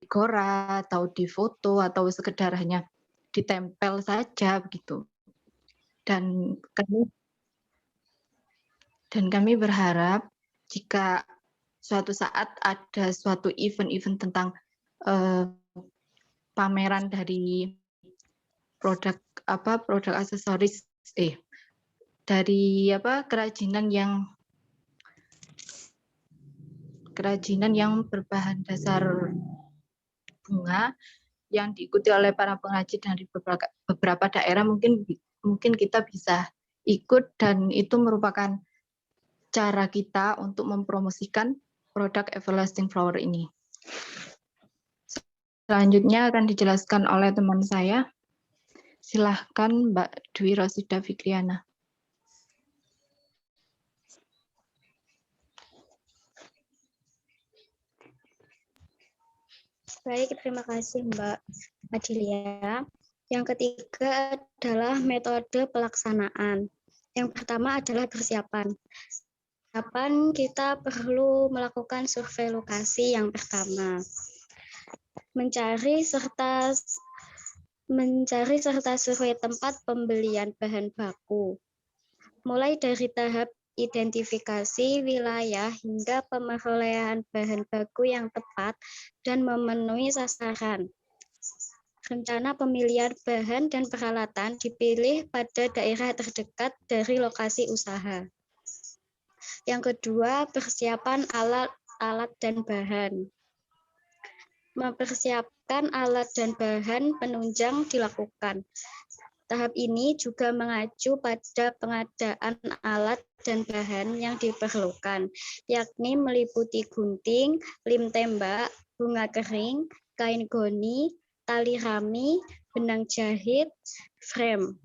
Gora atau difoto atau sekedar hanya ditempel saja begitu. Dan kami berharap jika suatu saat ada suatu event-event tentang, eee, pameran dari produk produk aksesoris dari kerajinan yang berbahan dasar bunga yang diikuti oleh para pengrajin dari beberapa daerah mungkin kita bisa ikut dan itu merupakan cara kita untuk mempromosikan produk Everlasting Flower ini. Selanjutnya akan dijelaskan oleh teman saya. Silahkan Mbak Dwi Rosida Fikriana. Baik, terima kasih Mbak Adilia. Yang ketiga adalah metode pelaksanaan. Yang pertama adalah persiapan. Kapan kita perlu melakukan survei lokasi yang pertama. Mencari serta survei tempat pembelian bahan baku. Mulai dari tahap identifikasi wilayah hingga pemerolehan bahan baku yang tepat dan memenuhi sasaran. Rencana pemilihan bahan dan peralatan dipilih pada daerah terdekat dari lokasi usaha. Yang kedua, persiapan alat dan bahan. Mempersiapkan alat dan bahan penunjang dilakukan. Tahap ini juga mengacu pada pengadaan alat dan bahan yang diperlukan, yakni meliputi gunting, lem tembak, bunga kering, kain goni, tali rami, benang jahit, frame.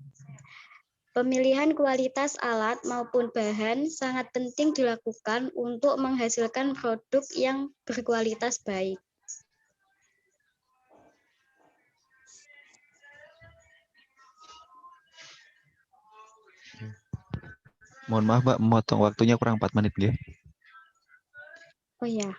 Pemilihan kualitas alat maupun bahan sangat penting dilakukan untuk menghasilkan produk yang berkualitas baik. Mohon maaf Mbak, memotong waktunya kurang 4 menit nggih. Oh ya.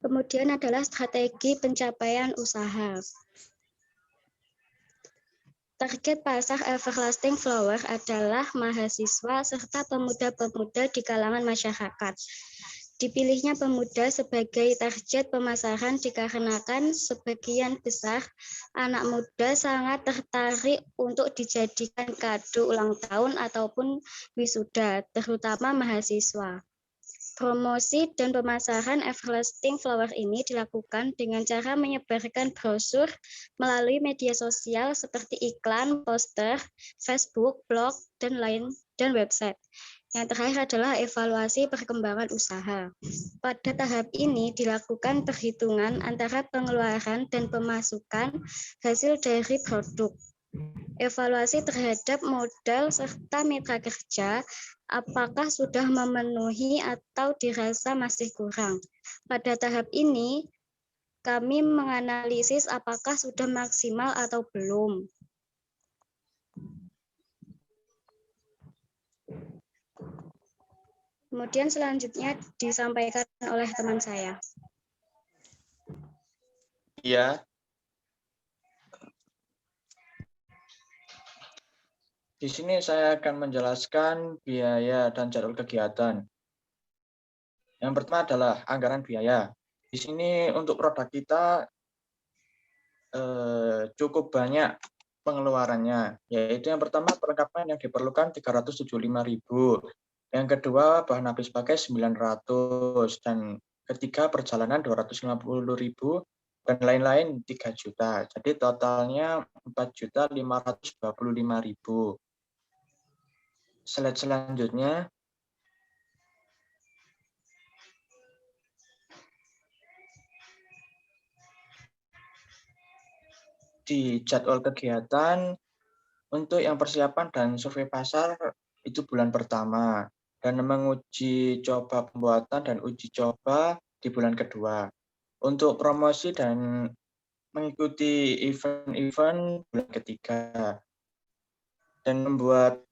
Kemudian adalah strategi pencapaian usaha. Target pasar Everlasting Flower adalah mahasiswa serta pemuda-pemuda di kalangan masyarakat. Dipilihnya pemuda sebagai target pemasaran dikarenakan sebagian besar anak muda sangat tertarik untuk dijadikan kado ulang tahun ataupun wisuda, terutama mahasiswa. Promosi dan pemasaran Everlasting Flower ini dilakukan dengan cara menyebarkan brosur melalui media sosial seperti iklan, poster, Facebook, blog, dan website. Yang terakhir adalah evaluasi perkembangan usaha. Pada tahap ini dilakukan perhitungan antara pengeluaran dan pemasukan hasil dari produk. Evaluasi terhadap modal serta mitra kerja, apakah sudah memenuhi atau dirasa masih kurang. Pada tahap ini, kami menganalisis apakah sudah maksimal atau belum. Kemudian selanjutnya disampaikan oleh teman saya. Iya. Di sini saya akan menjelaskan biaya dan jadwal kegiatan. Yang pertama adalah anggaran biaya. Di sini untuk produk kita cukup banyak pengeluarannya, yaitu yang pertama perlengkapan yang diperlukan 375.000, yang kedua bahan habis pakai 900, dan ketiga perjalanan 250.000, dan lain-lain 3 juta. Jadi totalnya 4.525.000. Slide selanjutnya. Di jadwal kegiatan untuk yang persiapan dan survei pasar itu bulan pertama, dan menguji coba pembuatan dan uji coba di bulan kedua. Untuk promosi dan mengikuti event-event bulan ketiga dan membuat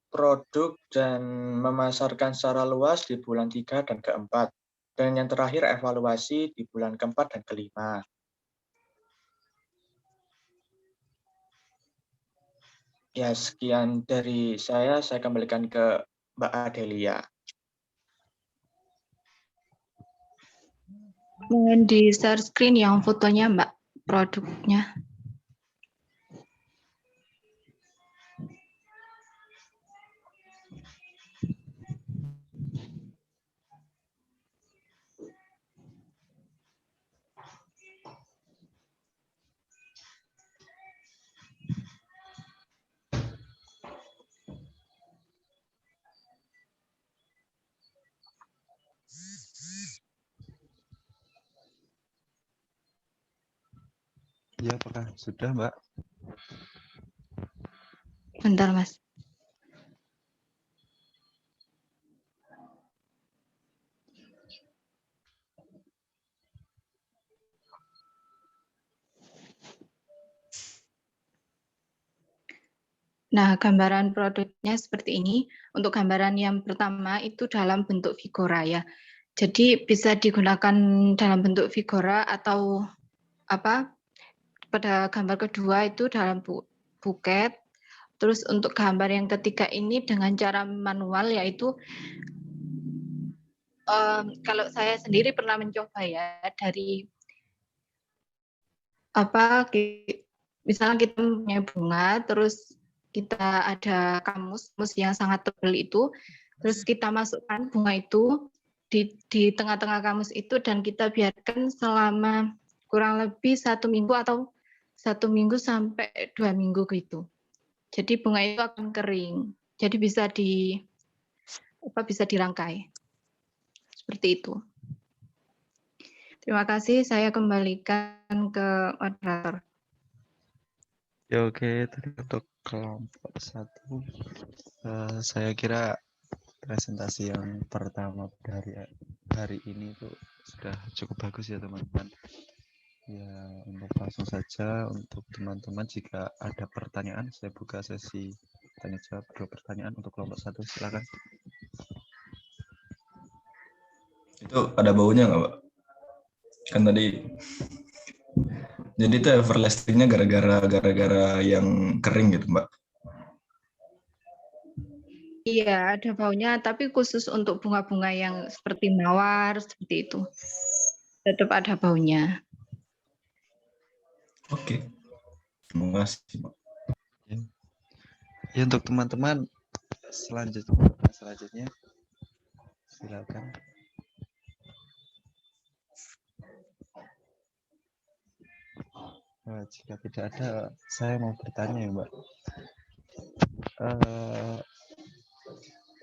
produk dan memasarkan secara luas di bulan 3 dan keempat. Dan yang terakhir evaluasi di bulan keempat dan kelima. Ya, sekian dari saya kembalikan ke Mbak Adelia. Mohon di share screen yang fotonya Mbak, produknya. Ya, apakah sudah, Mbak? Bentar, Mas. Nah, gambaran produknya seperti ini. Untuk gambaran yang pertama itu dalam bentuk figura ya. Jadi bisa digunakan dalam bentuk figura atau apa? Pada gambar kedua itu dalam buket. Terus untuk gambar yang ketiga ini dengan cara manual yaitu kalau saya sendiri pernah mencoba ya dari apa? Misalnya kita punya bunga, terus kita ada kamus yang sangat tebal itu, terus kita masukkan bunga itu di tengah-tengah kamus itu dan kita biarkan selama kurang lebih 1 minggu atau 1 minggu sampai 2 minggu gitu. Jadi bunga itu akan kering. Jadi bisa bisa dirangkai. Seperti itu. Terima kasih. Saya kembalikan ke moderator. Ya, oke. Tadi untuk kelompok 1, saya kira presentasi yang pertama dari hari ini itu sudah cukup bagus ya, teman-teman. Ya, untuk langsung saja untuk teman-teman jika ada pertanyaan, saya buka sesi tanya jawab 2 pertanyaan untuk kelompok 1. Silakan. Itu ada baunya nggak, Pak? Kan tadi jadi itu everlastingnya gara-gara yang kering gitu, Mbak. Iya, ada baunya, tapi khusus untuk bunga-bunga yang seperti mawar, seperti itu. Tetap ada baunya. Oke. Terima kasih, Pak. Ya, untuk teman-teman selanjutnya silakan. Jika tidak ada, saya mau bertanya ya, Mbak.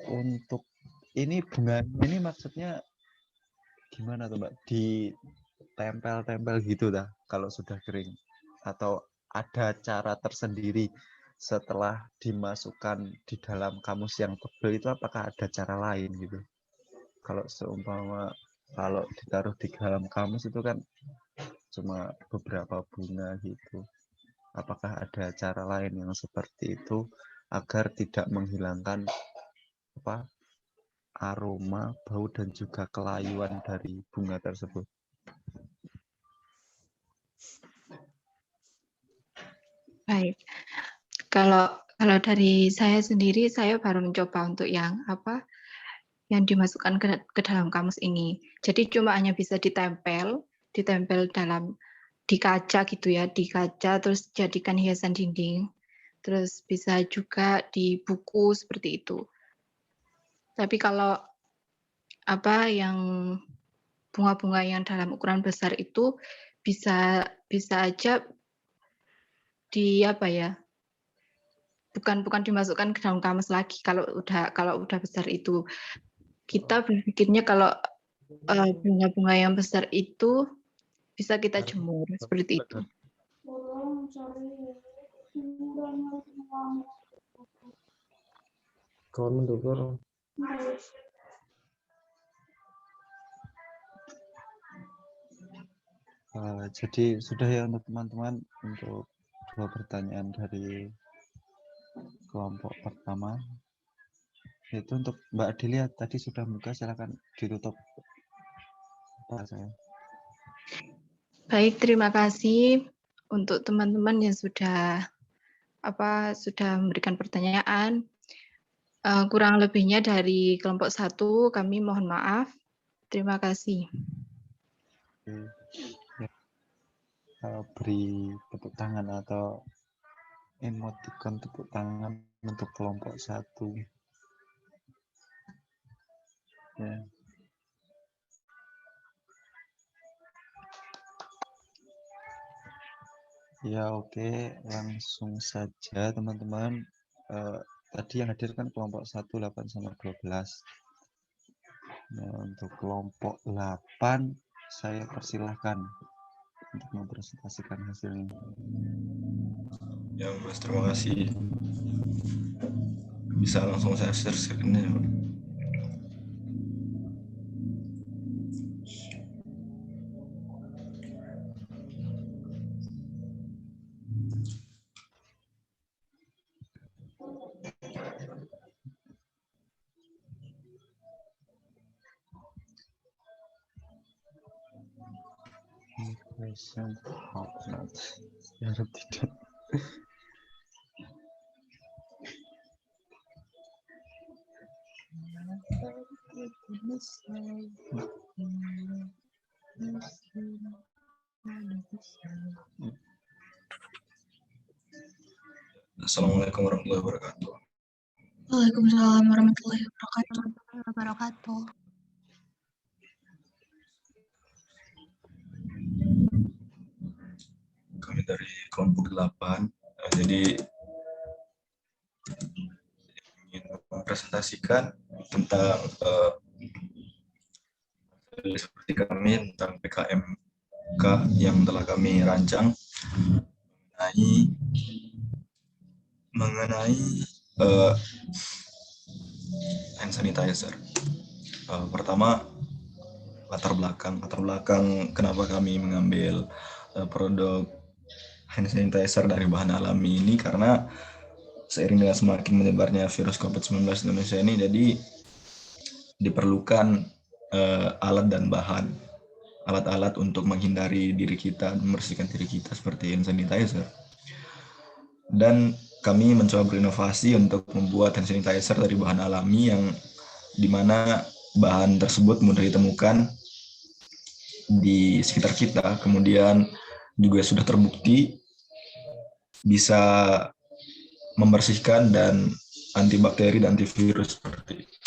Untuk ini bunga ini maksudnya gimana tuh, Mbak? Ditempel-tempel gitu dah kalau sudah kering, atau ada cara tersendiri setelah dimasukkan di dalam kamus yang tebal itu, apakah ada cara lain gitu? Kalau seumpama kalau ditaruh di dalam kamus itu kan cuma beberapa bunga gitu. Apakah ada cara lain yang seperti itu agar tidak menghilangkan aroma, bau dan juga kelayuan dari bunga tersebut? Baik. Kalau dari saya sendiri, saya baru mencoba untuk yang yang dimasukkan ke dalam kamus ini. Jadi cuma hanya bisa ditempel di kaca gitu ya, di kaca terus jadikan hiasan dinding. Terus bisa juga di buku seperti itu. Tapi kalau yang bunga-bunga yang dalam ukuran besar itu bisa aja bukan dimasukkan ke dalam kamus lagi kalau udah besar itu. Kita berpikirnya kalau bunga-bunga yang besar itu bisa kita jemur seperti itu. Jadi sudah ya untuk teman-teman untuk 2 pertanyaan dari kelompok pertama. Itu untuk Mbak Delia tadi sudah buka, silakan ditutup. Baik, terima kasih untuk teman-teman yang sudah memberikan pertanyaan. Kurang lebihnya dari kelompok 1 kami mohon maaf. Terima kasih. Beri tepuk tangan atau emoticon tepuk tangan untuk kelompok 1. Ya. Ya, oke, langsung saja teman-teman. Tadi yang hadir kan kelompok 1 8 sama 12. Nah, untuk kelompok 8 saya persilahkan untuk mempresentasikan hasilnya. Ya Mas, terima kasih. Bisa langsung saya share screen-nya. Question how not. Ya, tidak. Assalamualaikum warahmatullahi wabarakatuh. Waalaikumsalam warahmatullahi wabarakatuh. Kami dari kelompok 8. Jadi ingin mempresentasikan tentang seperti kami tentang PKMK yang telah kami rancang mengenai hand sanitizer. Pertama, latar belakang kenapa kami mengambil produk hand sanitizer dari bahan alami ini, karena seiring dengan semakin menyebarnya virus COVID-19 di Indonesia ini, jadi diperlukan alat-alat untuk menghindari diri kita, membersihkan diri kita seperti hand sanitizer. Dan kami mencoba berinovasi untuk membuat hand sanitizer dari bahan alami yang dimana bahan tersebut mudah ditemukan di sekitar kita, kemudian juga sudah terbukti bisa membersihkan dan antibakteri dan antivirus seperti itu.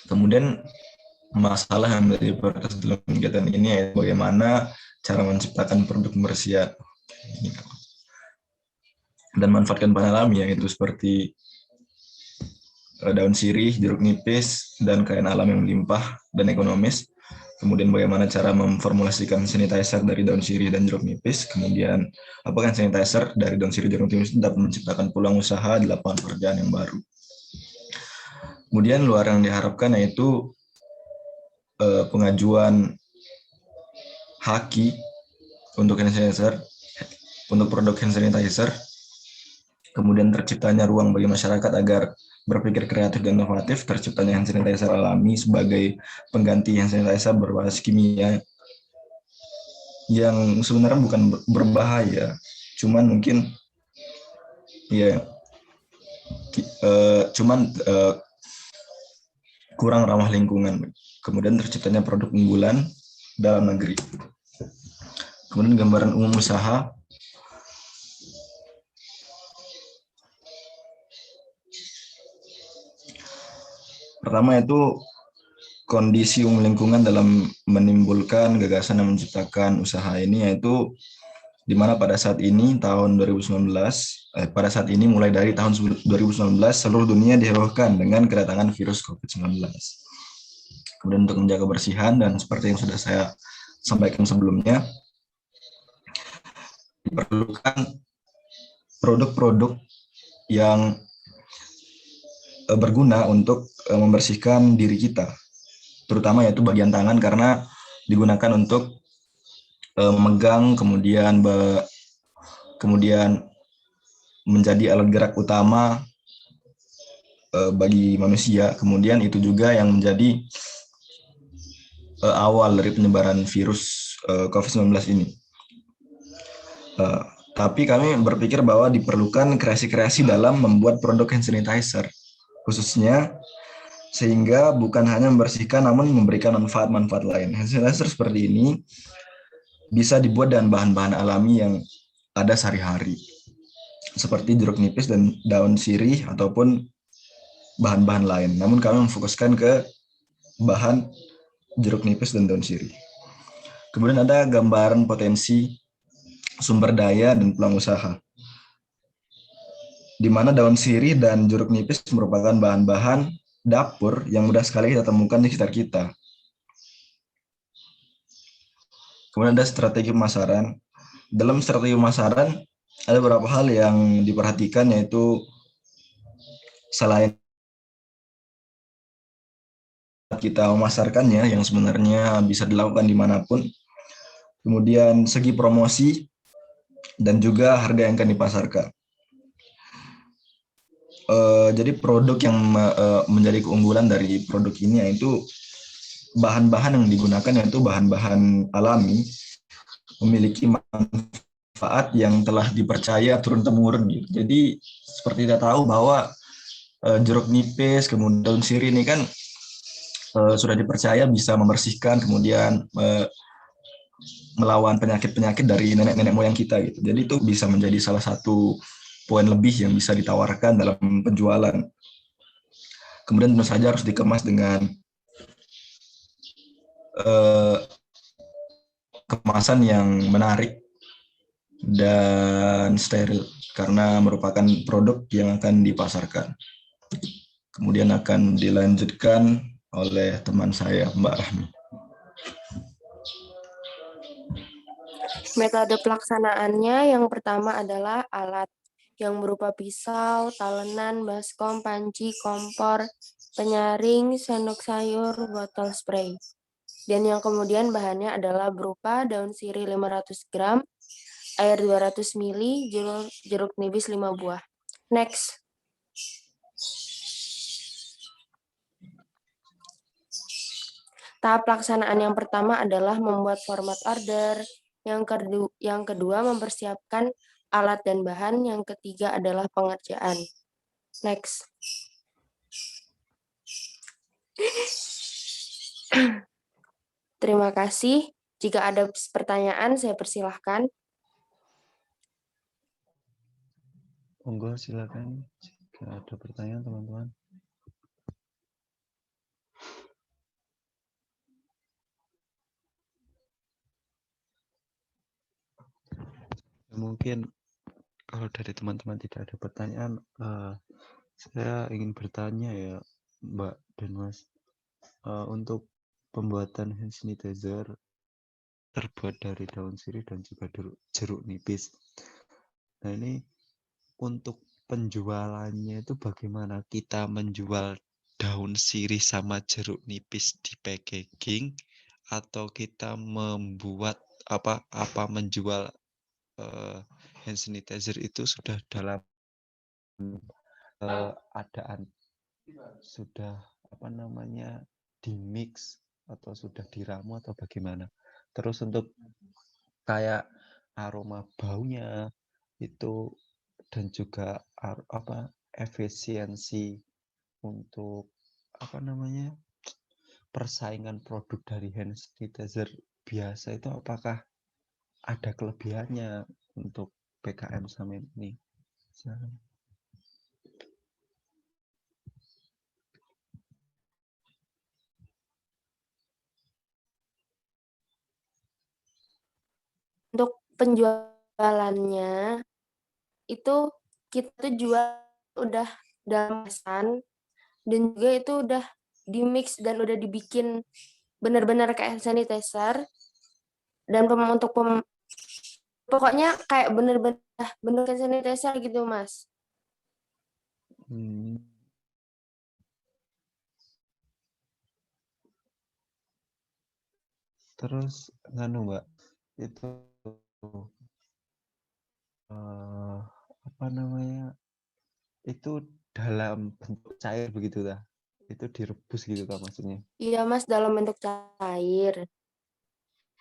Kemudian masalah yang menjadi prioritas dalam kegiatan ini adalah bagaimana cara menciptakan produk pembersihan dan manfaatkan bahan alami, yaitu seperti daun sirih, jeruk nipis, dan kain alam yang melimpah dan ekonomis. Kemudian bagaimana cara memformulasikan sanitizer dari daun sirih dan jeruk nipis. Kemudian apakah sanitizer dari daun sirih dan jeruk nipis dapat menciptakan peluang usaha di lapangan pekerjaan yang baru. Kemudian luar yang diharapkan yaitu pengajuan haki untuk hand sanitizer, untuk produk hand sanitizer. Kemudian terciptanya ruang bagi masyarakat agar berpikir kreatif dan inovatif, terciptanya hand sanitizer alami sebagai pengganti hand sanitizer berbasis kimia yang sebenarnya bukan berbahaya, cuman mungkin kurang ramah lingkungan. Kemudian terciptanya produk unggulan dalam negeri. Kemudian gambaran umum usaha. Pertama itu kondisi umum lingkungan dalam menimbulkan gagasan dan menciptakan usaha ini, yaitu di mana pada saat ini mulai dari tahun 2019 seluruh dunia dihebohkan dengan kedatangan virus COVID-19. Kemudian untuk menjaga kebersihan dan seperti yang sudah saya sampaikan sebelumnya, diperlukan produk-produk yang berguna untuk membersihkan diri kita, terutama yaitu bagian tangan, karena digunakan untuk memegang, kemudian menjadi alat gerak utama bagi manusia. Kemudian itu juga yang menjadi awal dari penyebaran virus COVID-19 ini. Tapi kami berpikir bahwa diperlukan kreasi-kreasi dalam membuat produk hand sanitizer, khususnya sehingga bukan hanya membersihkan namun memberikan manfaat-manfaat lain. Hand sanitizer seperti ini bisa dibuat dengan bahan-bahan alami yang ada sehari-hari, seperti jeruk nipis dan daun sirih ataupun bahan-bahan lain. Namun kami memfokuskan ke bahan jeruk nipis dan daun sirih. Kemudian ada gambaran potensi sumber daya dan peluang usaha, di mana daun sirih dan jeruk nipis merupakan bahan-bahan dapur yang mudah sekali kita temukan di sekitar kita. Kemudian ada strategi pemasaran. Dalam strategi pemasaran ada beberapa hal yang diperhatikan, yaitu selain kita memasarkannya yang sebenarnya bisa dilakukan dimanapun, kemudian segi promosi dan juga harga yang akan dipasarkan. Jadi produk yang menjadi keunggulan dari produk ini yaitu bahan-bahan yang digunakan yaitu bahan-bahan alami, memiliki manfaat yang telah dipercaya turun-temurun. Jadi seperti kita tahu bahwa jeruk nipis kemudian daun sirih ini kan sudah dipercaya bisa membersihkan, kemudian melawan penyakit-penyakit dari nenek-nenek moyang kita gitu. Jadi itu bisa menjadi salah satu poin lebih yang bisa ditawarkan dalam penjualan. Kemudian tentu saja harus dikemas dengan kemasan yang menarik dan steril karena merupakan produk yang akan dipasarkan. Kemudian akan dilanjutkan oleh teman saya, Mbak Rahmi. Metode pelaksanaannya yang pertama adalah alat yang berupa pisau, talenan, baskom, panci, kompor, penyaring, sendok sayur, botol spray. Dan yang kemudian bahannya adalah berupa daun sirih 500 gram, air 200 ml, jeruk nipis 5 buah. Next. Tahap pelaksanaan yang pertama adalah membuat format order, yang kedua mempersiapkan alat dan bahan, yang ketiga adalah pengerjaan. Next. Terima kasih. Jika ada pertanyaan, saya persilahkan. Monggo silakan jika ada pertanyaan teman-teman. Mungkin kalau dari teman-teman tidak ada pertanyaan, saya ingin bertanya ya Mbak dan Mas, untuk pembuatan hand sanitizer terbuat dari daun sirih dan juga jeruk nipis. Nah ini untuk penjualannya itu bagaimana? Kita menjual daun sirih sama jeruk nipis di packaging atau kita membuat menjual hand sanitizer itu sudah dalam adaan sudah di mix atau sudah diramu atau bagaimana? Terus untuk kayak aroma baunya itu dan juga efisiensi untuk persaingan produk dari hand sanitizer biasa itu apakah ada kelebihannya untuk PKM sama ini? Untuk penjualannya itu kita jual udah dalam kemasan dan juga itu udah di mix dan udah dibikin benar-benar kayak hand sanitizer, dan pokoknya kayak bener-bener hand sanitizer gitu Mas. Terus Mbak, itu apa namanya? Itu dalam bentuk cair begitu dah. Itu direbus gitu kan maksudnya. Iya, Mas, dalam bentuk cair.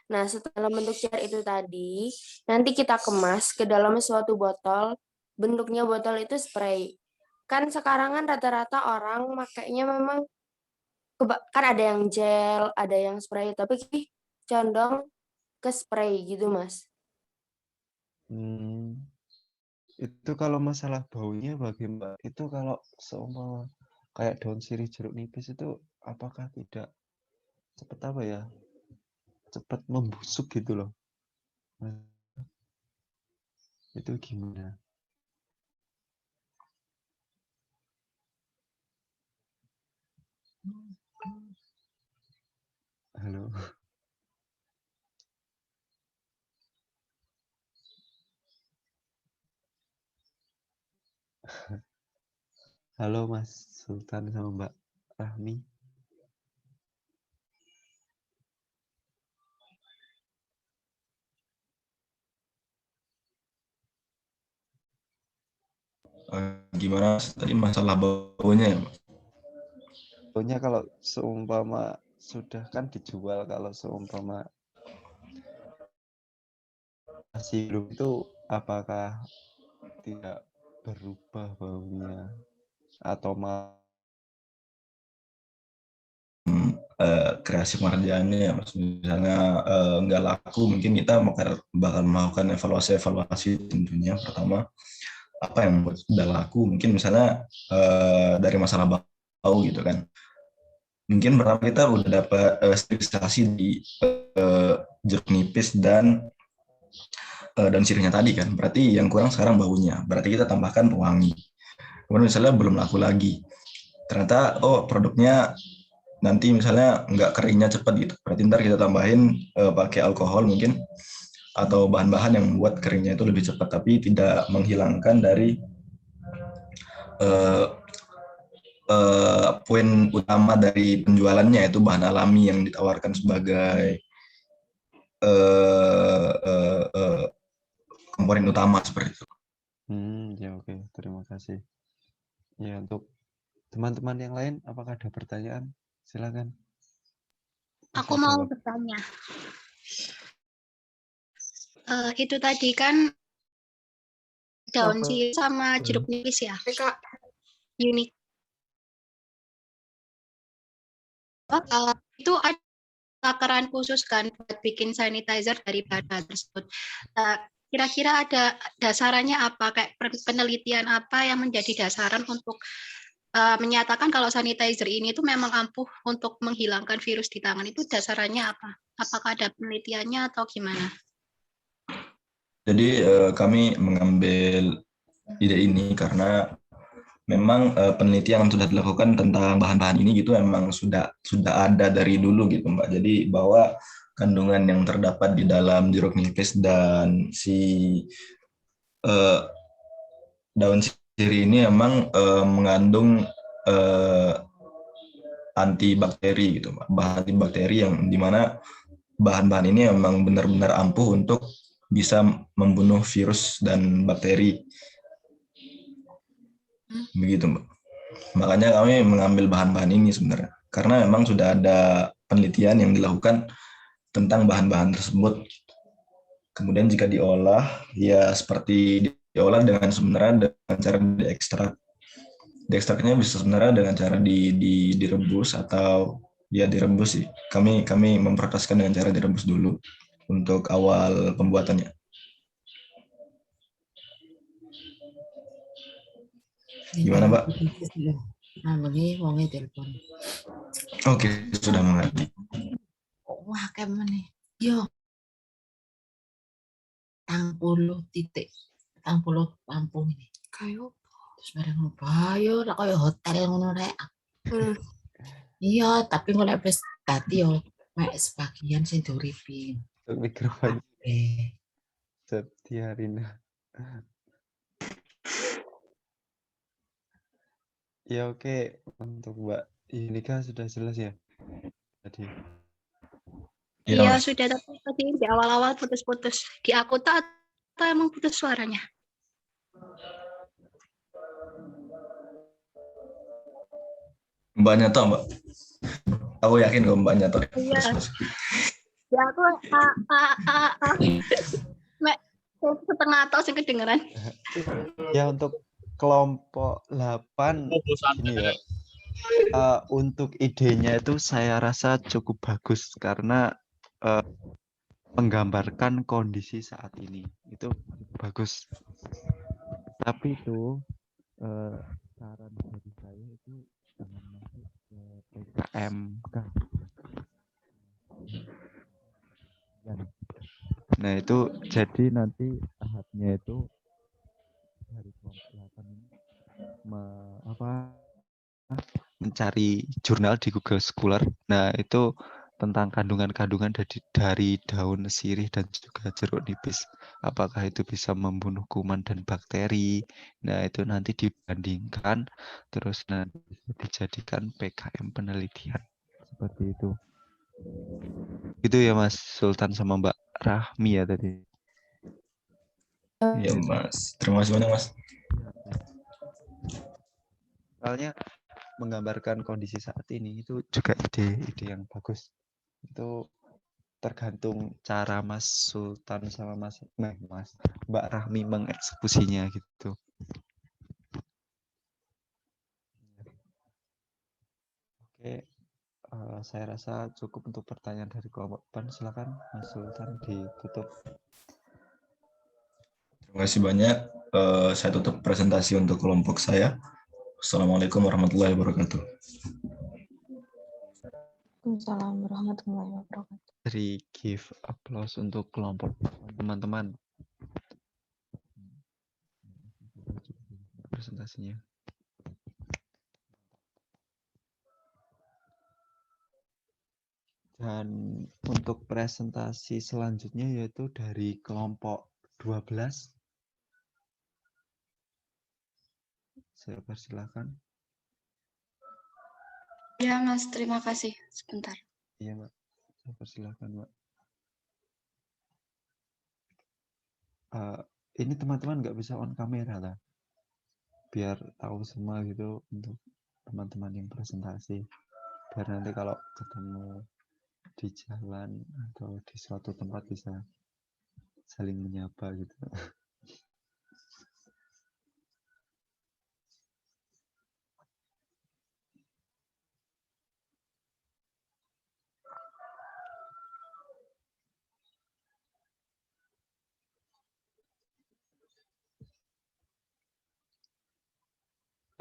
Nah, setelah bentuk cair itu tadi, nanti kita kemas ke dalam suatu botol. Bentuknya botol itu spray. Kan sekarang kan rata-rata orang makainya memang kan ada yang gel, ada yang spray, tapi condong ke spray gitu, Mas. Itu kalau masalah baunya bagaimana? Itu kalau seumpama kayak daun sirih jeruk nipis itu apakah tidak cepat apa ya? Cepat membusuk gitu loh. Nah, itu gimana? Halo. Halo Mas Sultan sama Mbak Rahmi. Gimana tadi masalah baunya ya, Mas? Baunya kalau seumpama sudah kan dijual, kalau seumpama masih belum itu apakah tidak berubah baunya atau Kreasi marjannya ya, Mas. Misalnya nggak laku, mungkin kita bakal melakukan evaluasi tentunya. Pertama, apa yang membuat sudah laku? Mungkin misalnya dari masalah bau gitu kan. Mungkin pertama kita udah dapat sterilisasi di jeruk nipis dan sirihnya tadi kan. Berarti yang kurang sekarang baunya. Berarti kita tambahkan pewangi. Kemudian misalnya belum laku lagi. Ternyata produknya nanti misalnya nggak keringnya cepat gitu. Berarti ntar kita tambahin pakai alkohol mungkin atau bahan-bahan yang membuat keringnya itu lebih cepat, tapi tidak menghilangkan dari poin utama dari penjualannya, yaitu bahan alami yang ditawarkan sebagai komponen utama seperti itu. Ya oke, terima kasih. Ya, untuk teman-teman yang lain, apakah ada pertanyaan? Silakan. Aku mau bertanya. Itu tadi kan daun sirih sama jeruk nipis ya. Unik. Itu ada takaran khusus kan buat bikin sanitizer dari bahan tersebut. Kira-kira ada dasarannya apa? Kayak penelitian apa yang menjadi dasaran untuk menyatakan kalau sanitizer ini itu memang ampuh untuk menghilangkan virus di tangan? Itu dasarannya apa? Apakah ada penelitiannya atau gimana? Jadi kami mengambil ide ini karena memang penelitian yang sudah dilakukan tentang bahan-bahan ini gitu memang sudah ada dari dulu gitu Mbak. Jadi bahwa kandungan yang terdapat di dalam jeruk nipis dan si daun sirih ini memang mengandung antibakteri gitu Mbak. Bahan antibakteri yang dimana bahan-bahan ini memang benar-benar ampuh untuk bisa membunuh virus dan bakteri. Begitu Mbak. Makanya kami mengambil bahan-bahan ini sebenarnya. Karena memang sudah ada penelitian yang dilakukan tentang bahan-bahan tersebut. Kemudian jika diolah, ya seperti diolah dengan sebenarnya dengan cara diekstrak. Diekstraknya bisa sebenarnya dengan cara direbus atau ya direbus sih. Kami memprioritaskan dengan cara direbus dulu untuk awal pembuatannya. Gimana, Pak? Oke, sudah mengerti. Wah, kayak mana? Yo. 40 titik. 40 Lampung ini. Kayu. Terus bareng bayo lah kayak hotel ngono rek. Iya, tapi kalau wis dadi yo mek sebagian sing duripin. Mikrofon. Setiarina. Ya oke, untuk Mbak Yunika sudah jelas ya tadi. Iya, Iya, Mas. sudah, tapi tadi di awal-awal putus-putus. Di aku tak atau emang putus suaranya? Mbaknya toh, Mbak. Aku yakin kok mbaknya toh. Iya. Terus. Di aku Mek, setengah atau sing kedengeran. Ya untuk kelompok 8 ini ya. Untuk idenya itu saya rasa cukup bagus karena menggambarkan kondisi saat ini itu bagus. Tapi itu saran dari saya itu jangan masuk ke PKMK. Nah itu jadi nanti tahapnya itu dari kelompok 8 ini mencari jurnal di Google Scholar. Nah itu tentang kandungan-kandungan dari daun sirih dan juga jeruk nipis. Apakah itu bisa membunuh kuman dan bakteri? Nah, itu nanti dibandingkan, terus nanti dijadikan PKM penelitian. Seperti itu. Itu ya Mas Sultan sama Mbak Rahmi ya tadi. Iya, Mas. Terima kasih banyak, Mas. Soalnya menggambarkan kondisi saat ini itu juga ide yang bagus. Itu tergantung cara Mas Sultan sama Mbak Rahmi mengeksekusinya gitu. Oke, saya rasa cukup untuk pertanyaan dari kelompok PAN. Silakan Mas Sultan ditutup. Terima kasih banyak. Saya tutup presentasi untuk kelompok saya. Assalamualaikum warahmatullahi wabarakatuh. Waalaikumsalam warahmatullahi wabarakatuh. Dari give applause untuk kelompok teman-teman. Presentasinya. Dan untuk presentasi selanjutnya yaitu dari kelompok 12. Saya persilakan. Ya, Mas, terima kasih. Sebentar. Iya, Mbak. Saya persilakan, Mbak. Ini teman-teman nggak bisa on kamera lah. Biar tahu semua gitu untuk teman-teman yang presentasi. Biar nanti kalau ketemu di jalan atau di suatu tempat bisa saling menyapa gitu.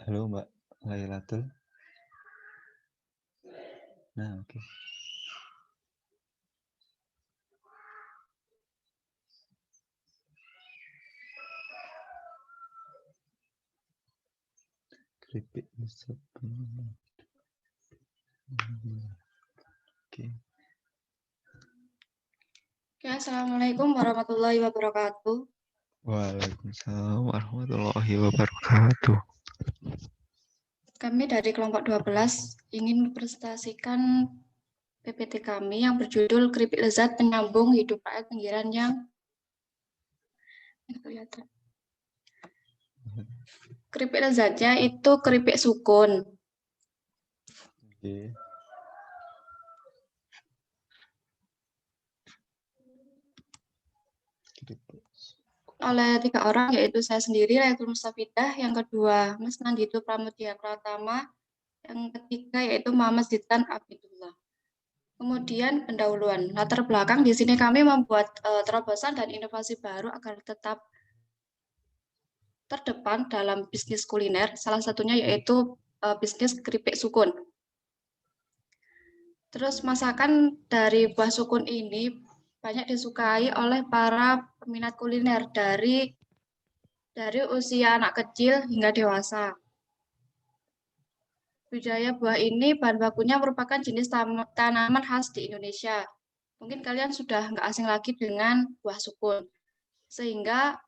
Halo Mbak Lailatul. Nah, oke. Keripik resep. Oke. Oke, Assalamualaikum warahmatullahi wabarakatuh. Waalaikumsalam warahmatullahi wabarakatuh. Kami dari kelompok 12 ingin mempresentasikan PPT kami yang berjudul Keripik Lezat Penyambung Hidup Rakyat Pinggiran yang kelihatan. Keripik lezatnya itu keripik sukun. Oke. Oleh 3 orang, yaitu saya sendiri, Lailatul Mustafidah, yang kedua Mas Nandito Pramudia Pratama, yang ketiga yaitu Muhammad Zidan Abidullah. Kemudian pendahuluan. Latar belakang di sini kami membuat terobosan dan inovasi baru agar tetap terdepan dalam bisnis kuliner, salah satunya yaitu bisnis keripik sukun. Terus masakan dari buah sukun ini banyak disukai oleh para peminat kuliner dari usia anak kecil hingga dewasa. Budidaya buah ini bahan bakunya merupakan jenis tanaman khas di Indonesia. Mungkin kalian sudah nggak asing lagi dengan buah sukun, sehingga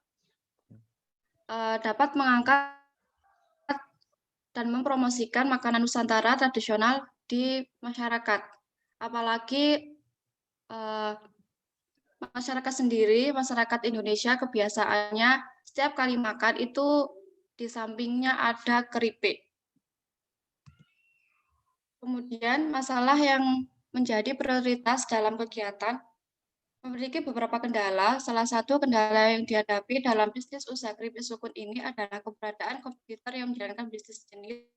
dapat mengangkat dan mempromosikan makanan Nusantara tradisional di masyarakat. Apalagi masyarakat sendiri, masyarakat Indonesia kebiasaannya setiap kali makan itu di sampingnya ada keripik. Kemudian masalah yang menjadi prioritas dalam kegiatan memiliki beberapa kendala. Salah satu kendala yang dihadapi dalam bisnis usaha keripik sukun ini adalah keberadaan kompetitor yang menjalankan bisnis jenis.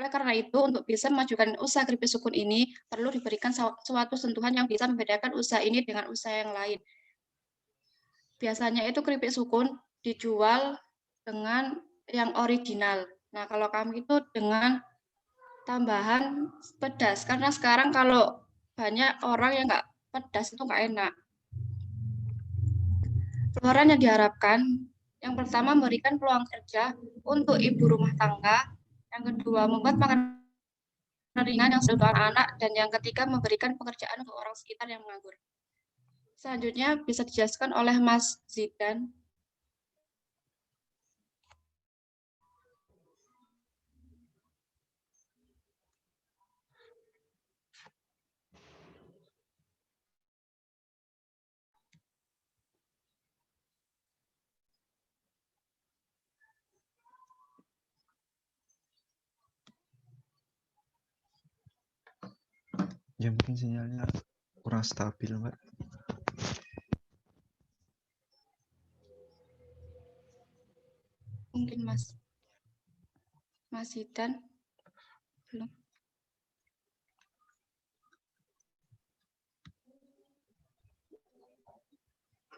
Oleh karena itu, untuk bisa memajukan usaha keripik sukun ini, perlu diberikan suatu sentuhan yang bisa membedakan usaha ini dengan usaha yang lain. Biasanya itu keripik sukun dijual dengan yang original. Nah, kalau kami itu dengan tambahan pedas, karena sekarang kalau banyak orang yang nggak pedas itu nggak enak. Peluang yang diharapkan, yang pertama memberikan peluang kerja untuk ibu rumah tangga, yang kedua membuat makanan ringan yang sesuai anak-anak, dan yang ketiga memberikan pekerjaan untuk orang sekitar yang menganggur. Selanjutnya bisa dijelaskan oleh Mas Zidan. Ya mungkin sinyalnya kurang stabil, Mbak. Mungkin Mas Zidan belum.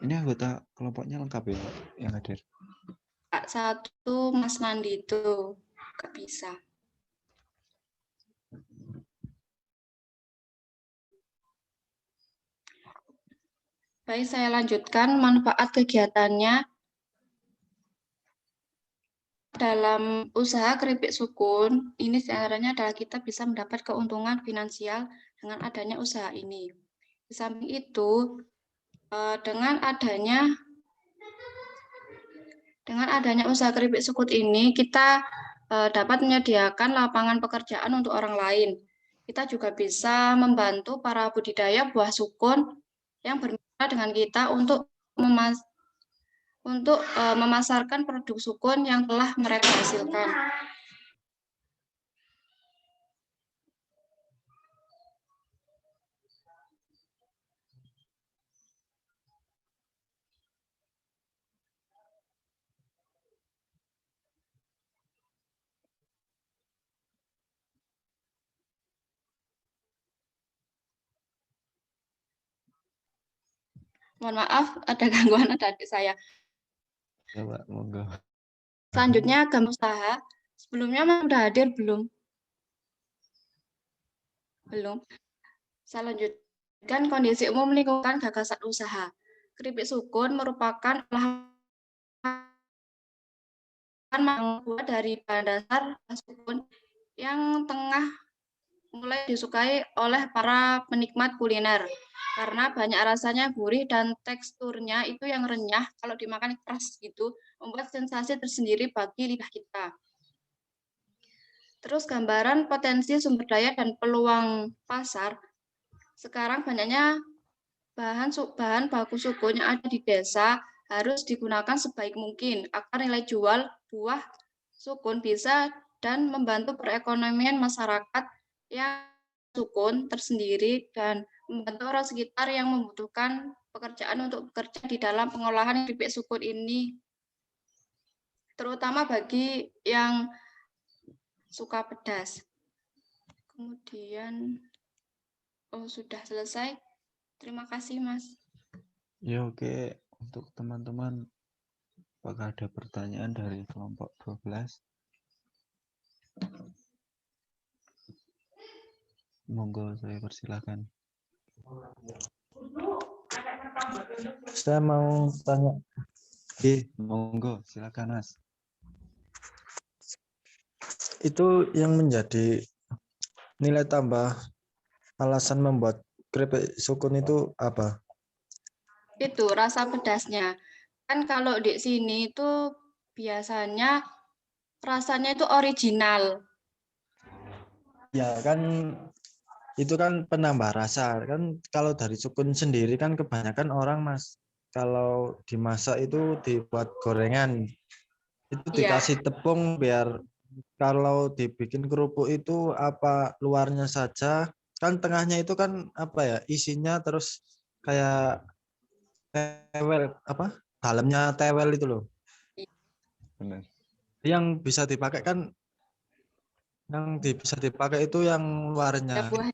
Ini anggota kelompoknya lengkap ya, Mbak, yang hadir? Satu Mas Nandi itu nggak bisa. Baik, saya lanjutkan manfaat kegiatannya. Dalam usaha keripik sukun, ini sebenarnya adalah kita bisa mendapat keuntungan finansial dengan adanya usaha ini. Di samping itu, dengan adanya usaha keripik sukun ini, kita dapat menyediakan lapangan pekerjaan untuk orang lain. Kita juga bisa membantu para budidaya buah sukun yang bermitra dengan kita untuk memasarkan produk sukun yang telah mereka hasilkan. Mohon maaf, ada gangguan adik saya. Ya, Mbak, monggo. Selanjutnya, agama usaha. Sebelumnya sudah hadir belum? Belum. Saya lanjutkan kondisi umum lingkungan gagasan usaha. Keripik sukun merupakan olahan dari bahan dasar sukun yang tengah mulai disukai oleh para penikmat kuliner. Karena banyak rasanya gurih dan teksturnya itu yang renyah, kalau dimakan keras gitu, membuat sensasi tersendiri bagi lidah kita. Terus gambaran potensi sumber daya dan peluang pasar. Sekarang banyaknya bahan baku sukun yang ada di desa harus digunakan sebaik mungkin agar nilai jual buah sukun bisa dan membantu perekonomian masyarakat yang sukun tersendiri dan membantu orang sekitar yang membutuhkan pekerjaan untuk bekerja di dalam pengolahan keripik sukun ini, terutama bagi yang suka pedas. Kemudian, sudah selesai. Terima kasih, Mas. Ya, oke. Untuk teman-teman, apakah ada pertanyaan dari kelompok 12? Monggo, saya persilahkan. Saya mau tanya. Oke, monggo, silakan, Mas. Itu yang menjadi nilai tambah alasan membuat keripik sukun itu apa? Itu rasa pedasnya. Kan kalau di sini itu biasanya rasanya itu original. Ya kan itu kan penambah rasa kan. Kalau dari sukun sendiri kan kebanyakan orang Mas kalau dimasak itu dibuat gorengan, itu Iya, dikasih tepung biar kalau dibikin kerupuk itu apa luarnya saja, kan tengahnya itu kan apa ya isinya terus kayak tewel apa dalamnya tewel itu loh. Benar. Yang bisa dipakai kan bisa dipakai itu yang ada luarnya. buah.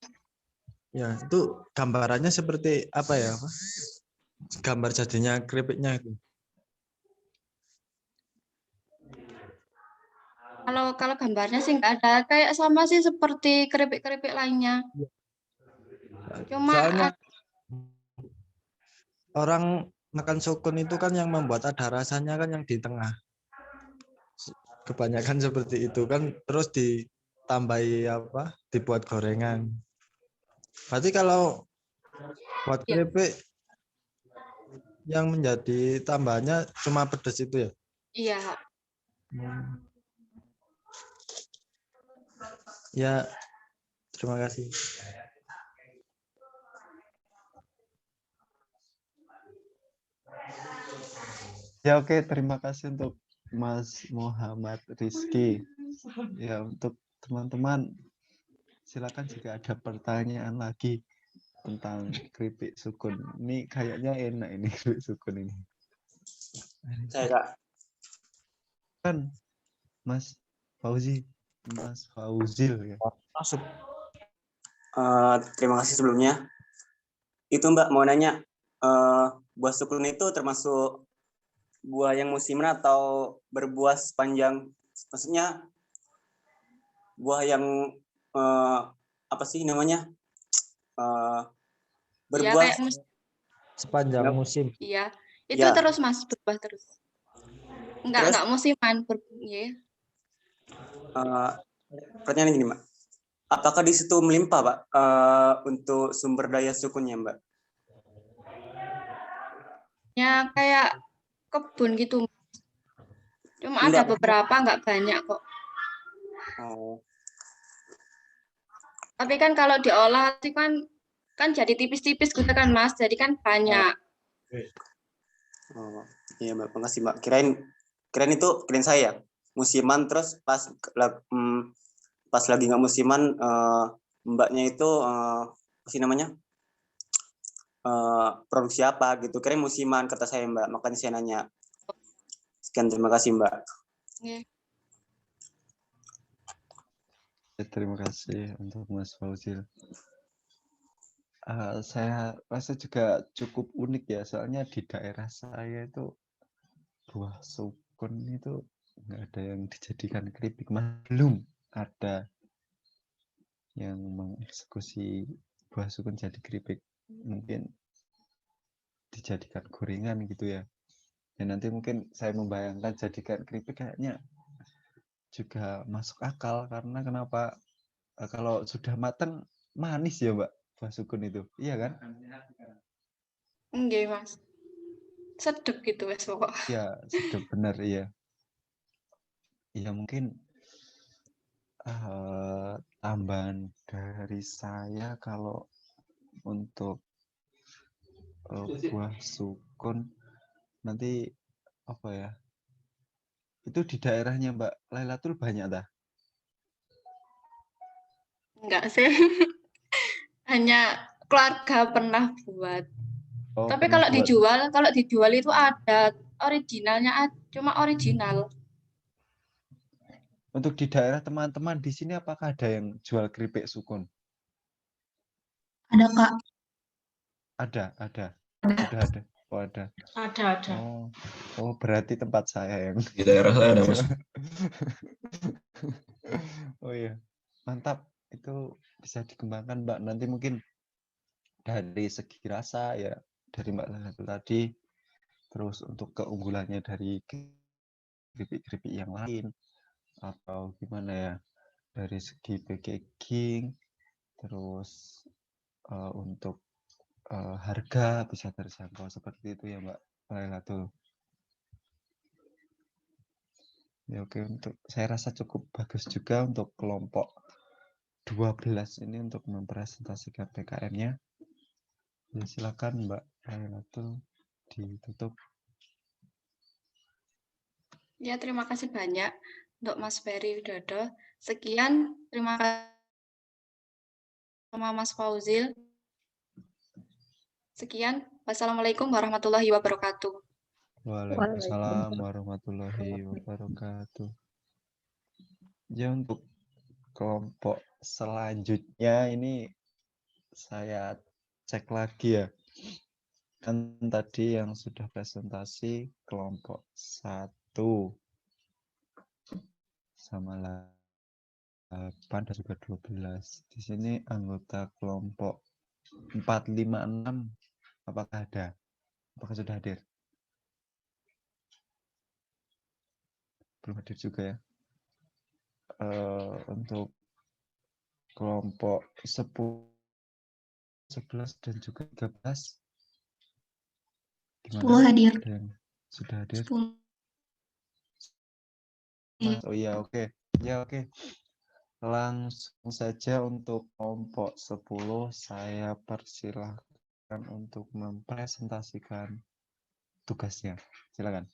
Ya, itu gambarannya seperti apa ya? Apa? Gambar jadinya keripiknya itu. Kalau gambarnya sih nggak ada, kayak sama sih seperti keripik-keripik lainnya. Cuma Soalnya orang makan sukun itu kan yang membuat ada rasanya kan yang di tengah. Kebanyakan seperti itu kan, terus ditambahi apa? Dibuat gorengan. Berarti kalau buat ya, keripik yang menjadi tambahannya cuma pedas itu ya? iya. Ya, terima kasih. Ya oke, terima kasih untuk Mas Muhammad Rizky. Ya untuk teman-teman silakan jika ada pertanyaan lagi tentang keripik sukun. Ini kayaknya enak ini keripik sukun ini. Saya Kak. Kan Mas Fauzi, Mas Fauzil ya. Masuk. Terima kasih sebelumnya. Itu Mbak mau nanya, buah sukun itu termasuk buah yang musiman atau berbuah sepanjang, maksudnya buah yang apa sih namanya, Iya, berbuah kayak Sepanjang musim. iya. Itu ya. terus Mas berubah terus. Enggak musiman ya. Pertanyaan gini Mbak, apakah di situ melimpah Pak untuk sumber daya sukunnya Mbak? Ya kayak kebun gitu. Cuma ada beberapa, enggak banyak kok. Oh. Tapi kan kalau diolah itu kan jadi tipis-tipis gitu kan Mas, jadi kan banyak. Oh, iya Mbak, makasih Mbak. Kirain saya musiman terus pas lagi nggak musiman Mbaknya itu apa sih namanya produksi apa gitu. Kirain musiman kata saya Mbak, makanya saya nanya. Sekian, terima kasih Mbak. Yeah. Terima kasih untuk Mas Fauzil. Saya rasa juga cukup unik ya, soalnya di daerah saya itu buah sukun itu nggak ada yang dijadikan keripik, belum ada yang mengeksekusi buah sukun jadi keripik. Mungkin dijadikan gorengan gitu ya. Dan nanti mungkin saya membayangkan jadikan keripik kayaknya juga masuk akal, karena kenapa kalau sudah matang manis ya Mbak buah sukun itu, iya kan? Enggak Mas, sedep gitu Mas pokok. Ya sedep benar, iya. Iya mungkin tambahan dari saya kalau untuk buah sukun nanti apa ya? Itu di daerahnya Mbak Lailatul banyak dah? Enggak sih. Hanya keluarga pernah buat. Oh, Tapi pernah kalau dijual itu ada originalnya, cuma original. Untuk di daerah teman-teman di sini apakah ada yang jual keripik sukun? Ada Kak. Ada. Sudah ada. Oh, ada. Ada. Oh, berarti tempat saya yang di daerah saya ada Mas. Oh iya, mantap. Itu bisa dikembangkan Mbak. Nanti mungkin dari segi rasa ya dari Mbak Lalatul tadi, terus untuk keunggulannya dari keripik-keripik yang lain, atau gimana ya dari segi packaging, terus untuk harga bisa terjangkau seperti itu ya Mbak Lailatul. Ya oke, untuk saya rasa cukup bagus juga untuk kelompok 12 ini untuk mempresentasikan PKM-nya. Ya, silakan Mbak Railatul ditutup. Ya, terima kasih banyak untuk Mas Ferry Widodo. Sekian, terima kasih sama Mas Fauzil. Sekian, wassalamualaikum warahmatullahi wabarakatuh. Waalaikumsalam warahmatullahi wabarakatuh. Ya, untuk kelompok selanjutnya ini saya cek lagi ya. Kan tadi yang sudah presentasi kelompok 1 sama 8 dan juga 12. Di sini anggota kelompok 4, 5, 6 apakah ada? Apakah sudah hadir? Belum hadir juga ya. Untuk kelompok 10, 11 dan juga 13 gimana? 10 hadir. Dan sudah hadir? 10. Oh iya, oke. Ya, oke. Langsung saja untuk kelompok 10 saya persilahkan untuk mempresentasikan tugasnya. Silakan.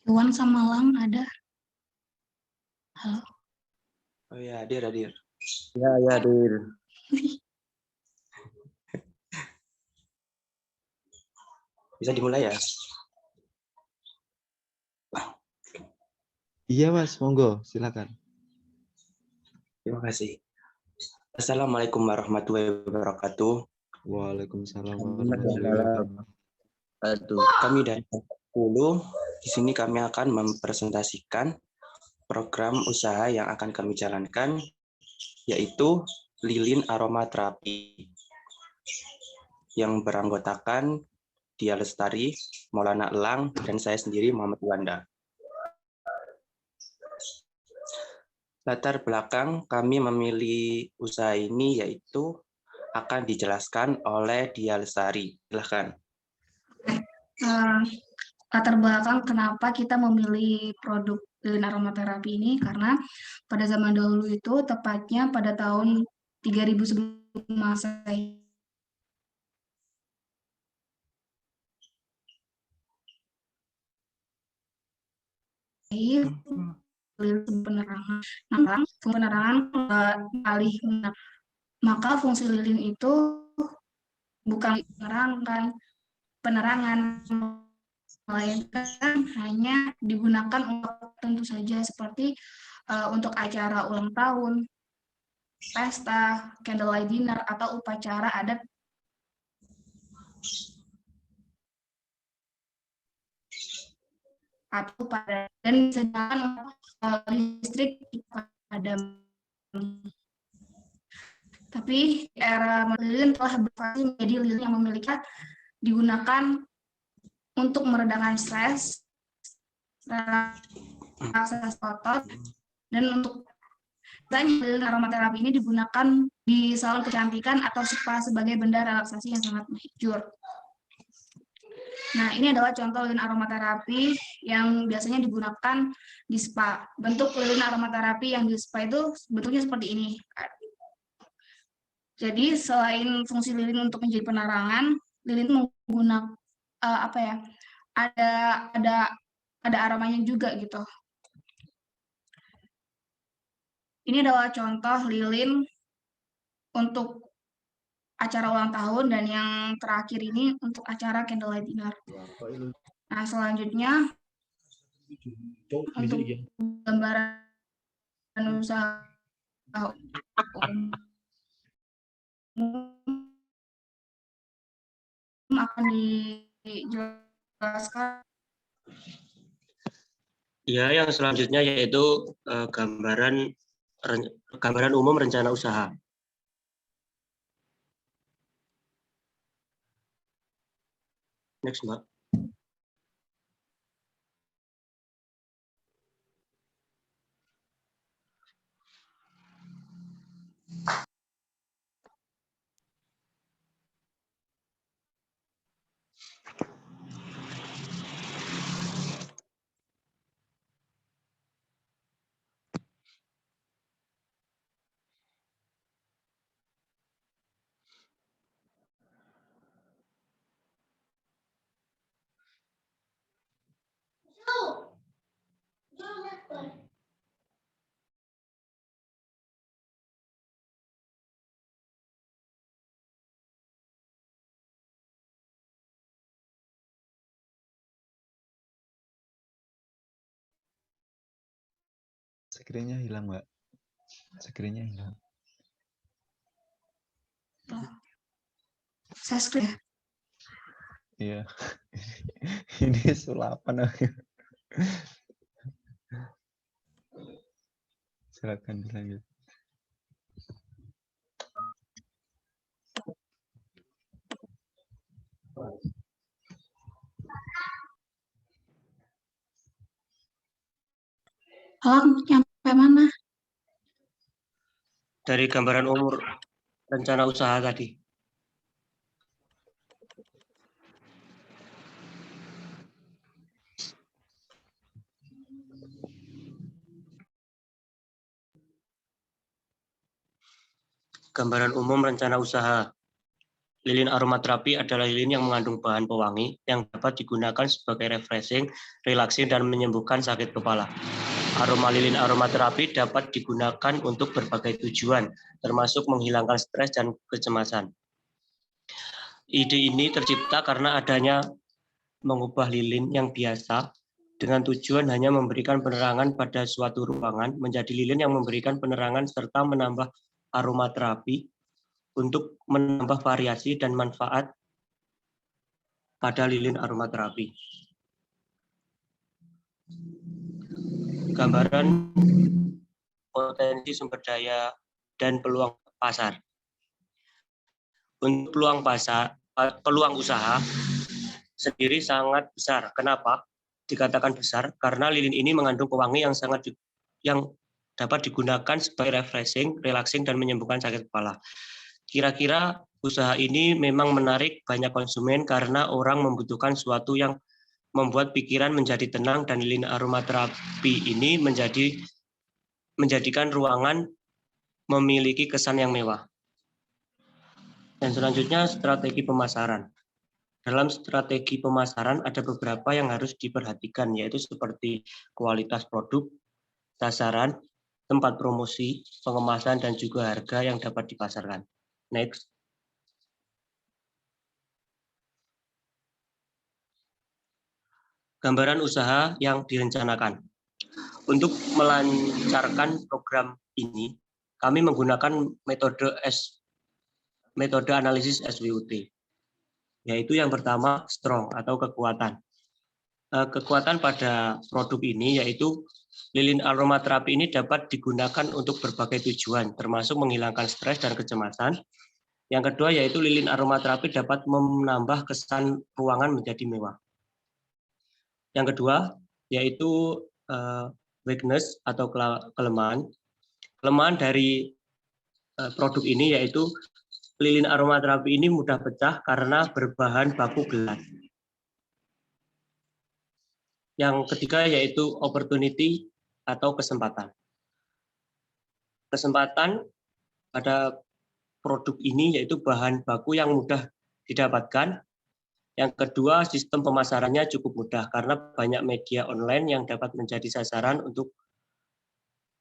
Iwan sama Lang ada? Halo? Oh ya, hadir. Ya, hadir. Bisa dimulai ya? Iya Mas, monggo, silakan. Terima kasih. Assalamualaikum warahmatullahi wabarakatuh. Waalaikumsalam warahmatullahi wabarakatuh. Kami dari 10, di sini kami akan mempresentasikan program usaha yang akan kami jalankan, yaitu lilin aromaterapi yang beranggotakan Dia Lestari, Maulana Elang, dan saya sendiri Muhammad Wanda. Latar belakang kami memilih usaha ini yaitu akan dijelaskan oleh Dia Lestari. Silahkan. Latar belakang kenapa kita memilih produk lilin aromaterapi ini, karena pada zaman dahulu itu, tepatnya pada tahun 3000 sebelum Masehi, maka fungsi lilin itu bukan penerangan, melainkan hanya digunakan untuk tentu saja seperti untuk acara ulang tahun, pesta, candlelight dinner, atau upacara adat. Atau pada dan disediakan listrik padam. Tapi era lilin telah bervariasi menjadi lilin yang memiliki digunakan untuk meredakan stres, relaksasi otot, dan untuk lilin aromaterapi ini digunakan di salon kecantikan atau spa sebagai benda relaksasi yang sangat masyhur. Nah, ini adalah contoh lilin aromaterapi yang biasanya digunakan di spa. Bentuk lilin aromaterapi yang di spa itu bentuknya seperti ini. Jadi, selain fungsi lilin untuk menjadi penerangan, lilin menggunakan ada aromanya juga gitu. Ini adalah contoh lilin untuk acara ulang tahun, dan yang terakhir ini untuk acara candlelight dinner. Nah, selanjutnya untuk gambaran usaha akan dijelaskan. Ya, yang selanjutnya yaitu gambaran umum rencana usaha. Next, Mbak. Screen-nya hilang, Mbak. Screen-nya hilang. Saya screen ya? Iya. Ini sulapan. Silakan dilanjut. Halo, nyampe mana? Dari gambaran umur rencana usaha tadi. Gambaran umum rencana usaha. Lilin aromaterapi adalah lilin yang mengandung bahan pewangi yang dapat digunakan sebagai refreshing, relaxing, dan menyembuhkan sakit kepala. Aroma lilin aromaterapi dapat digunakan untuk berbagai tujuan, termasuk menghilangkan stres dan kecemasan. Ide ini tercipta karena adanya mengubah lilin yang biasa dengan tujuan hanya memberikan penerangan pada suatu ruangan menjadi lilin yang memberikan penerangan serta menambah aromaterapi untuk menambah variasi dan manfaat pada lilin aromaterapi. Gambaran potensi sumber daya dan peluang pasar. Untuk peluang usaha sendiri sangat besar. Kenapa? Dikatakan besar karena lilin ini mengandung pewangi yang dapat digunakan sebagai refreshing, relaxing, dan menyembuhkan sakit kepala. Kira-kira usaha ini memang menarik banyak konsumen karena orang membutuhkan sesuatu yang membuat pikiran menjadi tenang, dan lilin aromaterapi ini menjadikan ruangan memiliki kesan yang mewah. Dan selanjutnya strategi pemasaran. Dalam strategi pemasaran ada beberapa yang harus diperhatikan, yaitu seperti kualitas produk, sasaran, tempat promosi, pengemasan, dan juga harga yang dapat dipasarkan. Next. Gambaran usaha yang direncanakan. Untuk melancarkan program ini, kami menggunakan metode analisis SWOT, yaitu yang pertama strong atau kekuatan. Kekuatan pada produk ini yaitu lilin aromaterapi ini dapat digunakan untuk berbagai tujuan, termasuk menghilangkan stres dan kecemasan. Yang kedua yaitu lilin aromaterapi dapat menambah kesan ruangan menjadi mewah. Yang kedua yaitu weakness atau kelemahan. Kelemahan dari produk ini yaitu lilin aromaterapi ini mudah pecah karena berbahan baku gelas. Yang ketiga yaitu opportunity atau kesempatan. Kesempatan pada produk ini yaitu bahan baku yang mudah didapatkan. Yang kedua, sistem pemasarannya cukup mudah karena banyak media online yang dapat menjadi sasaran untuk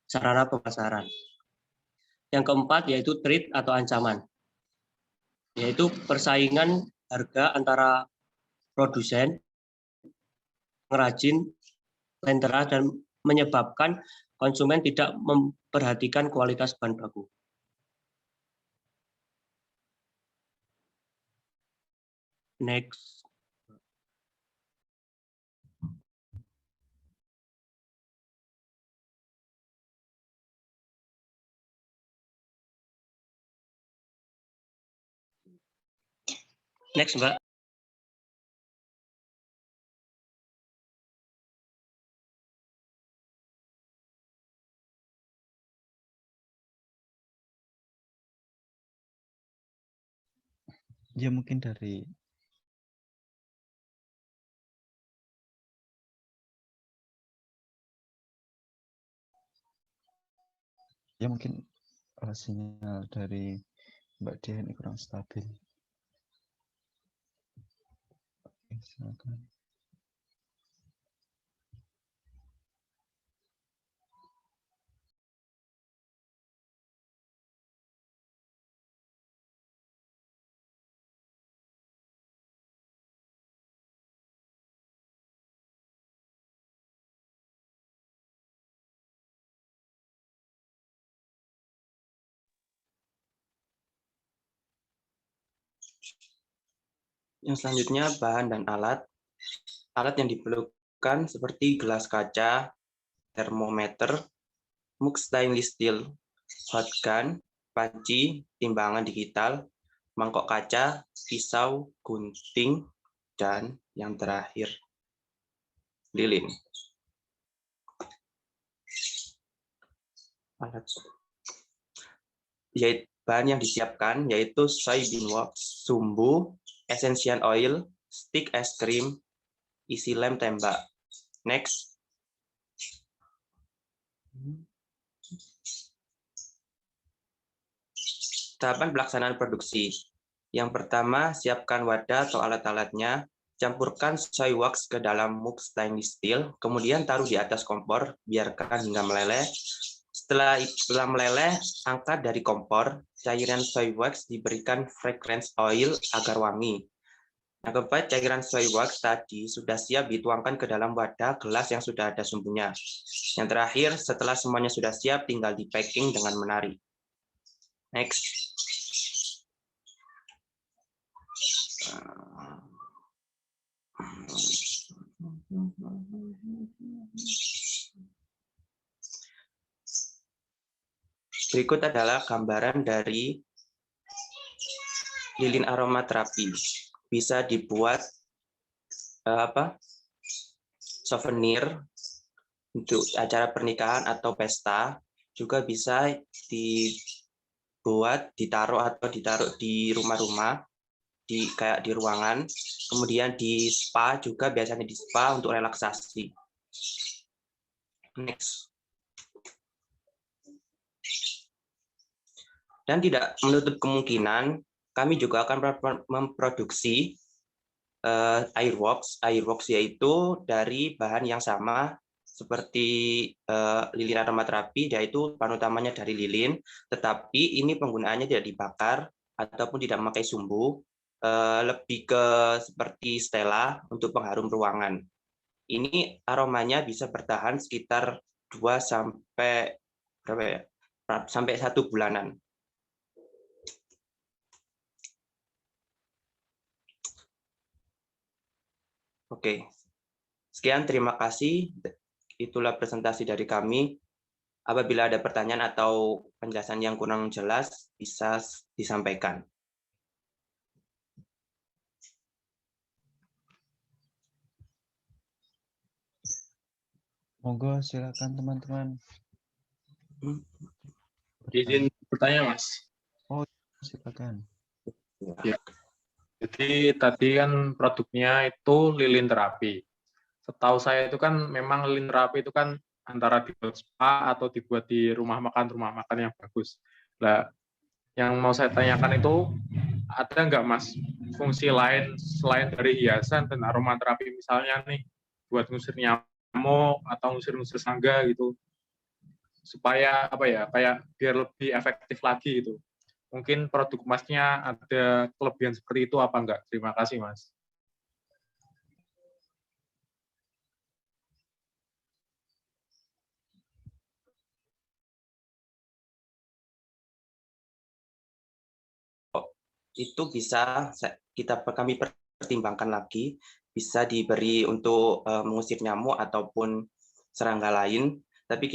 sarana pemasaran. Yang keempat yaitu threat atau ancaman, yaitu persaingan harga antara produsen, pengrajin, lentera, dan menyebabkan konsumen tidak memperhatikan kualitas bahan baku. Next. Next, Mbak. Ya mungkin dari sinyal dari Mbak Dia ini kurang stabil. Oke, silakan. Yang selanjutnya bahan dan alat. Alat yang diperlukan seperti gelas kaca, termometer, mug stainless steel, hot gun, panci, timbangan digital, mangkok kaca, pisau, gunting, dan yang terakhir lilin. Alat bahan yang disiapkan yaitu soybean wax, sumbu, essential oil, stick es krim, isi lem tembak. Next. Tahapan pelaksanaan produksi. Yang pertama, siapkan wadah atau alat-alatnya, campurkan soy wax ke dalam mug stainless steel, kemudian taruh di atas kompor, biarkan hingga meleleh. Setelah meleleh, angkat dari kompor, cairan soy wax diberikan fragrance oil agar wangi. Yang keempat, cairan soy wax tadi sudah siap dituangkan ke dalam wadah gelas yang sudah ada sumbunya. Yang terakhir, setelah semuanya sudah siap, tinggal di packing dengan menarik. Next. Berikut adalah gambaran dari lilin aromaterapi. Bisa dibuat souvenir untuk acara pernikahan atau pesta, juga bisa dibuat, ditaruh di rumah-rumah, kayak di ruangan, kemudian di spa juga, biasanya di spa untuk relaksasi. Next. Dan tidak menutup kemungkinan kami juga akan memproduksi airworks. Airworks yaitu dari bahan yang sama seperti lilin aromaterapi, yaitu bahan utamanya dari lilin, tetapi ini penggunaannya tidak dibakar ataupun tidak memakai sumbu, lebih ke seperti stella untuk pengharum ruangan. Ini aromanya bisa bertahan sekitar 2 sampai 1 bulanan. Oke, sekian, terima kasih. Itulah presentasi dari kami. Apabila ada pertanyaan atau penjelasan yang kurang jelas, bisa disampaikan. Monggo, silakan teman-teman. Izin bertanya, Mas. Oh, silakan. Ya. Jadi tadi kan produknya itu lilin terapi. Setahu saya itu kan memang lilin terapi itu kan antara dibuat spa atau dibuat di rumah makan yang bagus. Nah, yang mau saya tanyakan itu, ada nggak Mas fungsi lain selain dari hiasan dan aromaterapi, misalnya nih buat ngusir nyamuk atau ngusir serangga gitu, supaya kayak biar lebih efektif lagi gitu. Mungkin produk Masnya ada kelebihan seperti itu apa enggak? Terima kasih, Mas. Itu bisa kami pertimbangkan lagi, bisa diberi untuk mengusir nyamuk ataupun serangga lain, tapi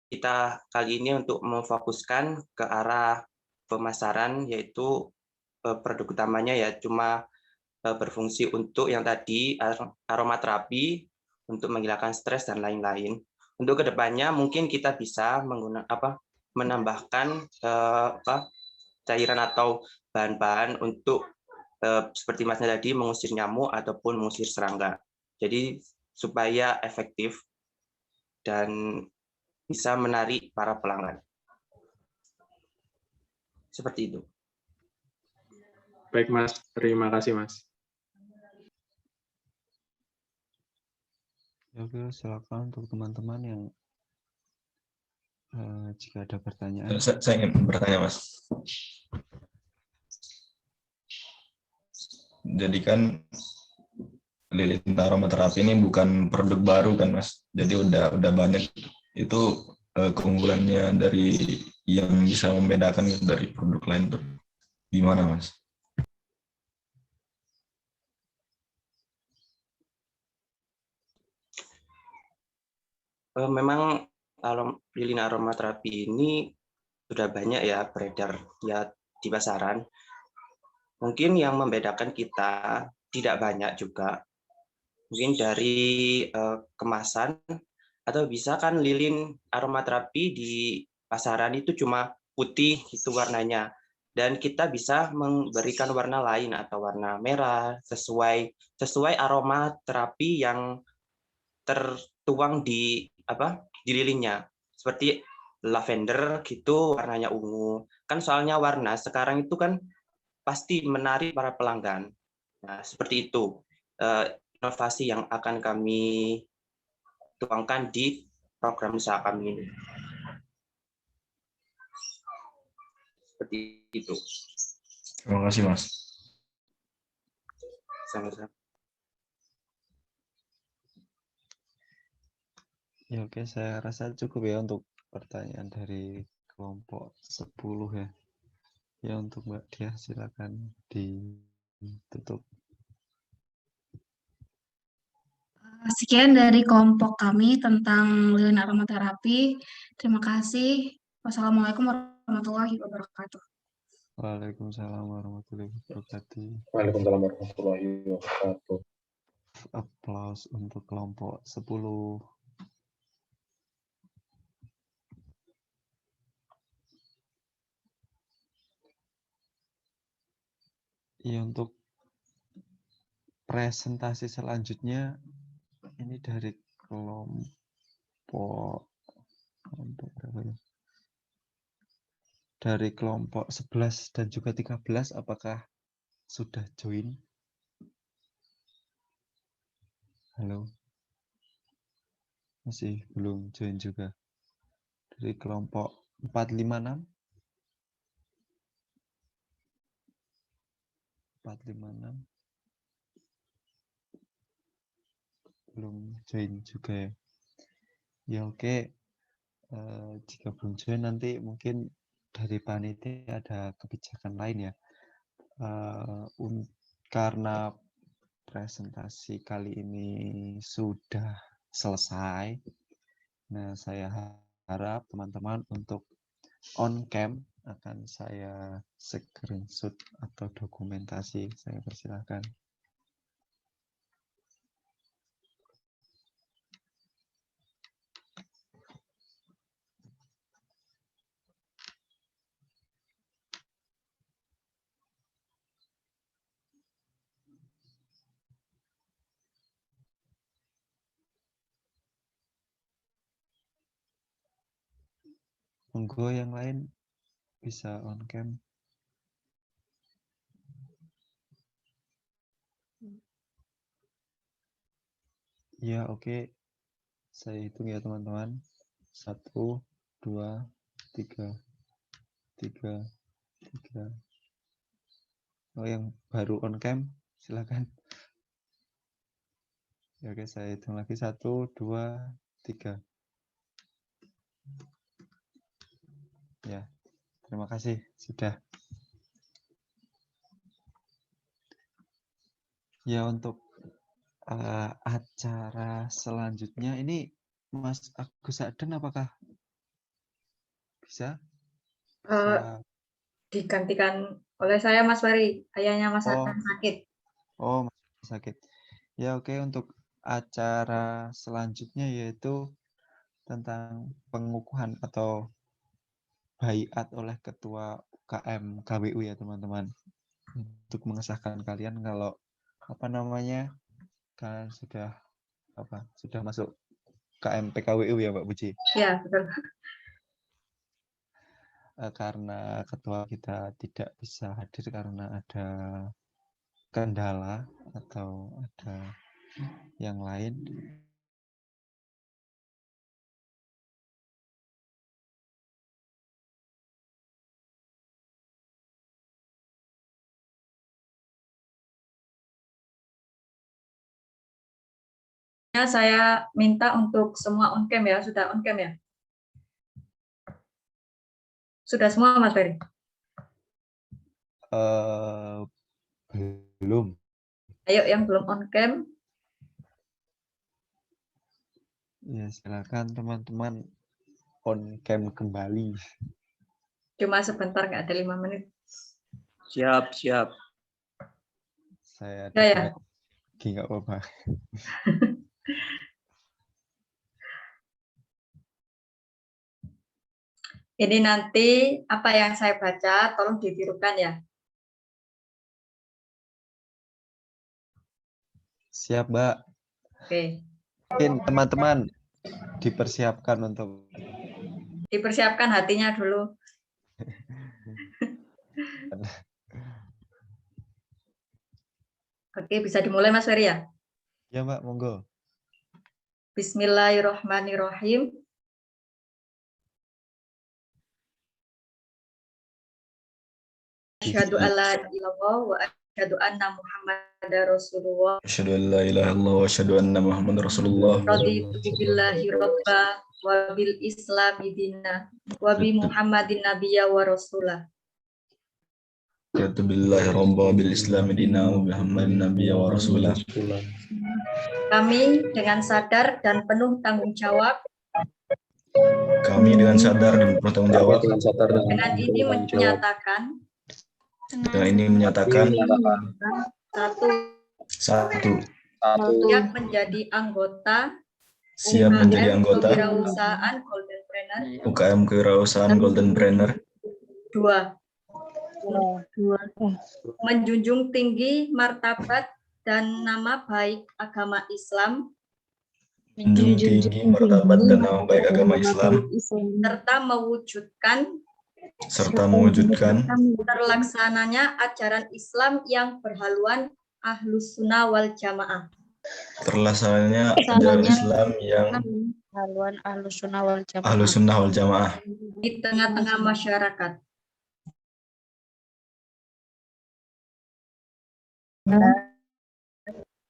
kita kali ini untuk memfokuskan ke arah pemasaran, yaitu produk utamanya ya cuma berfungsi untuk yang tadi aromaterapi, untuk menghilangkan stres dan lain-lain. Untuk kedepannya mungkin kita bisa menambahkan cairan atau bahan-bahan untuk seperti Masnya tadi, mengusir nyamuk ataupun mengusir serangga. Jadi supaya efektif dan bisa menarik para pelanggan. Seperti itu. Baik Mas, terima kasih Mas. Oke, silakan untuk teman-teman yang jika ada pertanyaan. Saya ingin bertanya Mas. Jadi kan lilin aromaterapi ini bukan produk baru kan Mas. Jadi udah banyak itu keunggulannya dari yang bisa membedakan dari produk lain tuh gimana Mas? Memang lilin aromaterapi ini sudah banyak ya beredar ya di pasaran. Mungkin yang membedakan kita tidak banyak juga. Mungkin dari kemasan atau bisa kan lilin aromaterapi di pasaran itu cuma putih itu warnanya. Dan kita bisa memberikan warna lain atau warna merah sesuai aroma terapi yang tertuang di lilinnya. Seperti lavender gitu warnanya ungu. Kan soalnya warna sekarang itu kan pasti menarik para pelanggan. Nah, seperti itu inovasi yang akan kami tuangkan di program usaha kami ini. Seperti itu. Terima kasih Mas. Sama-sama. Ya oke, saya rasa cukup ya untuk pertanyaan dari kelompok 10 ya. Ya untuk Mbak Diah silakan ditutup. Sekian dari kelompok kami tentang lilin aromaterapi. Terima kasih. Wassalamualaikum warahmatullahi wabarakatuh. Waalaikumsalam warahmatullahi wabarakatuh. Waalaikumsalam warahmatullahi wabarakatuh. Aplaus untuk kelompok 10. Ya, untuk presentasi selanjutnya ini dari kelompok berapa ya? Dari kelompok 11 dan juga 13 apakah sudah join? Halo? Masih belum join juga. Dari kelompok 456 belum join juga ya. Ya oke. Jika belum join nanti mungkin dari panitia ada kebijakan lain ya. Karena presentasi kali ini sudah selesai. Nah, saya harap teman-teman untuk on cam akan saya screenshot atau dokumentasi. Saya persilahkan. Monggo yang lain bisa on cam. Ya oke. Saya hitung ya teman-teman. 1, 2, 3. Oh yang baru on cam silakan. Ya, oke, saya hitung lagi 1, 2, 3. Ya, terima kasih sudah. Ya untuk acara selanjutnya ini Mas Agus Aden apakah bisa? Digantikan oleh saya Mas Fari, ayahnya Mas Aden sakit. Oh, sakit. Ya oke, untuk acara selanjutnya yaitu tentang pengukuhan atau baiat oleh Ketua UKM KWU ya teman-teman. untuk mengesahkan kalian kalau apa namanya kan sudah masuk KMPKWU ya Mbak Puji. Ya, betul. Karena ketua kita tidak bisa hadir karena ada kendala atau ada yang lain. Saya minta untuk semua on cam ya, sudah on cam ya? Sudah semua Mas Ferry? Belum. Ayo yang belum on cam. Ya silakan teman-teman on cam kembali. Cuma sebentar, nggak ada 5 menit. Siap. Saya Ya. Nggak apa-apa. Ini nanti apa yang saya baca, tolong ditirukan ya. Siap, Mbak. Oke. Mungkin teman-teman dipersiapkan untuk. Dipersiapkan hatinya dulu. Oke, bisa dimulai Mas Ferry ya? Ya, Mbak, monggo. Bismillahirrahmanirrahim. Asyhadu an la ilaha illallah wa asyhadu anna Muhammadar Rasulullah. Asyhadu an la ilaha illallah wa asyhadu anna Muhammadar Rasulullah. Raditu billahi rabba wa bil islami dinna wa bi Muhammadin nabiyya wa rasulah. Raditu billahi rabba bil islami dinna wa bi Muhammadin nabiyya wa rasulah. Kami dengan sadar dan penuh tanggung jawab. Kami dengan sadar dan penuh tanggung jawab. Dengan ini menyatakan. Satu. Siap menjadi anggota Kewirausahaan Golden Planner. UKM Kewirausahaan Golden Planner. 2. Menjunjung tinggi martabat dan nama baik agama Islam. Menjunjung tinggi martabat dan nama baik agama Islam. Serta mewujudkan terlaksananya ajaran Islam yang berhaluan Ahlus Sunnah wal Jamaah. Terlaksananya ajaran Islam yang haluan Ahlus Sunnah wal Jamaah di tengah-tengah masyarakat.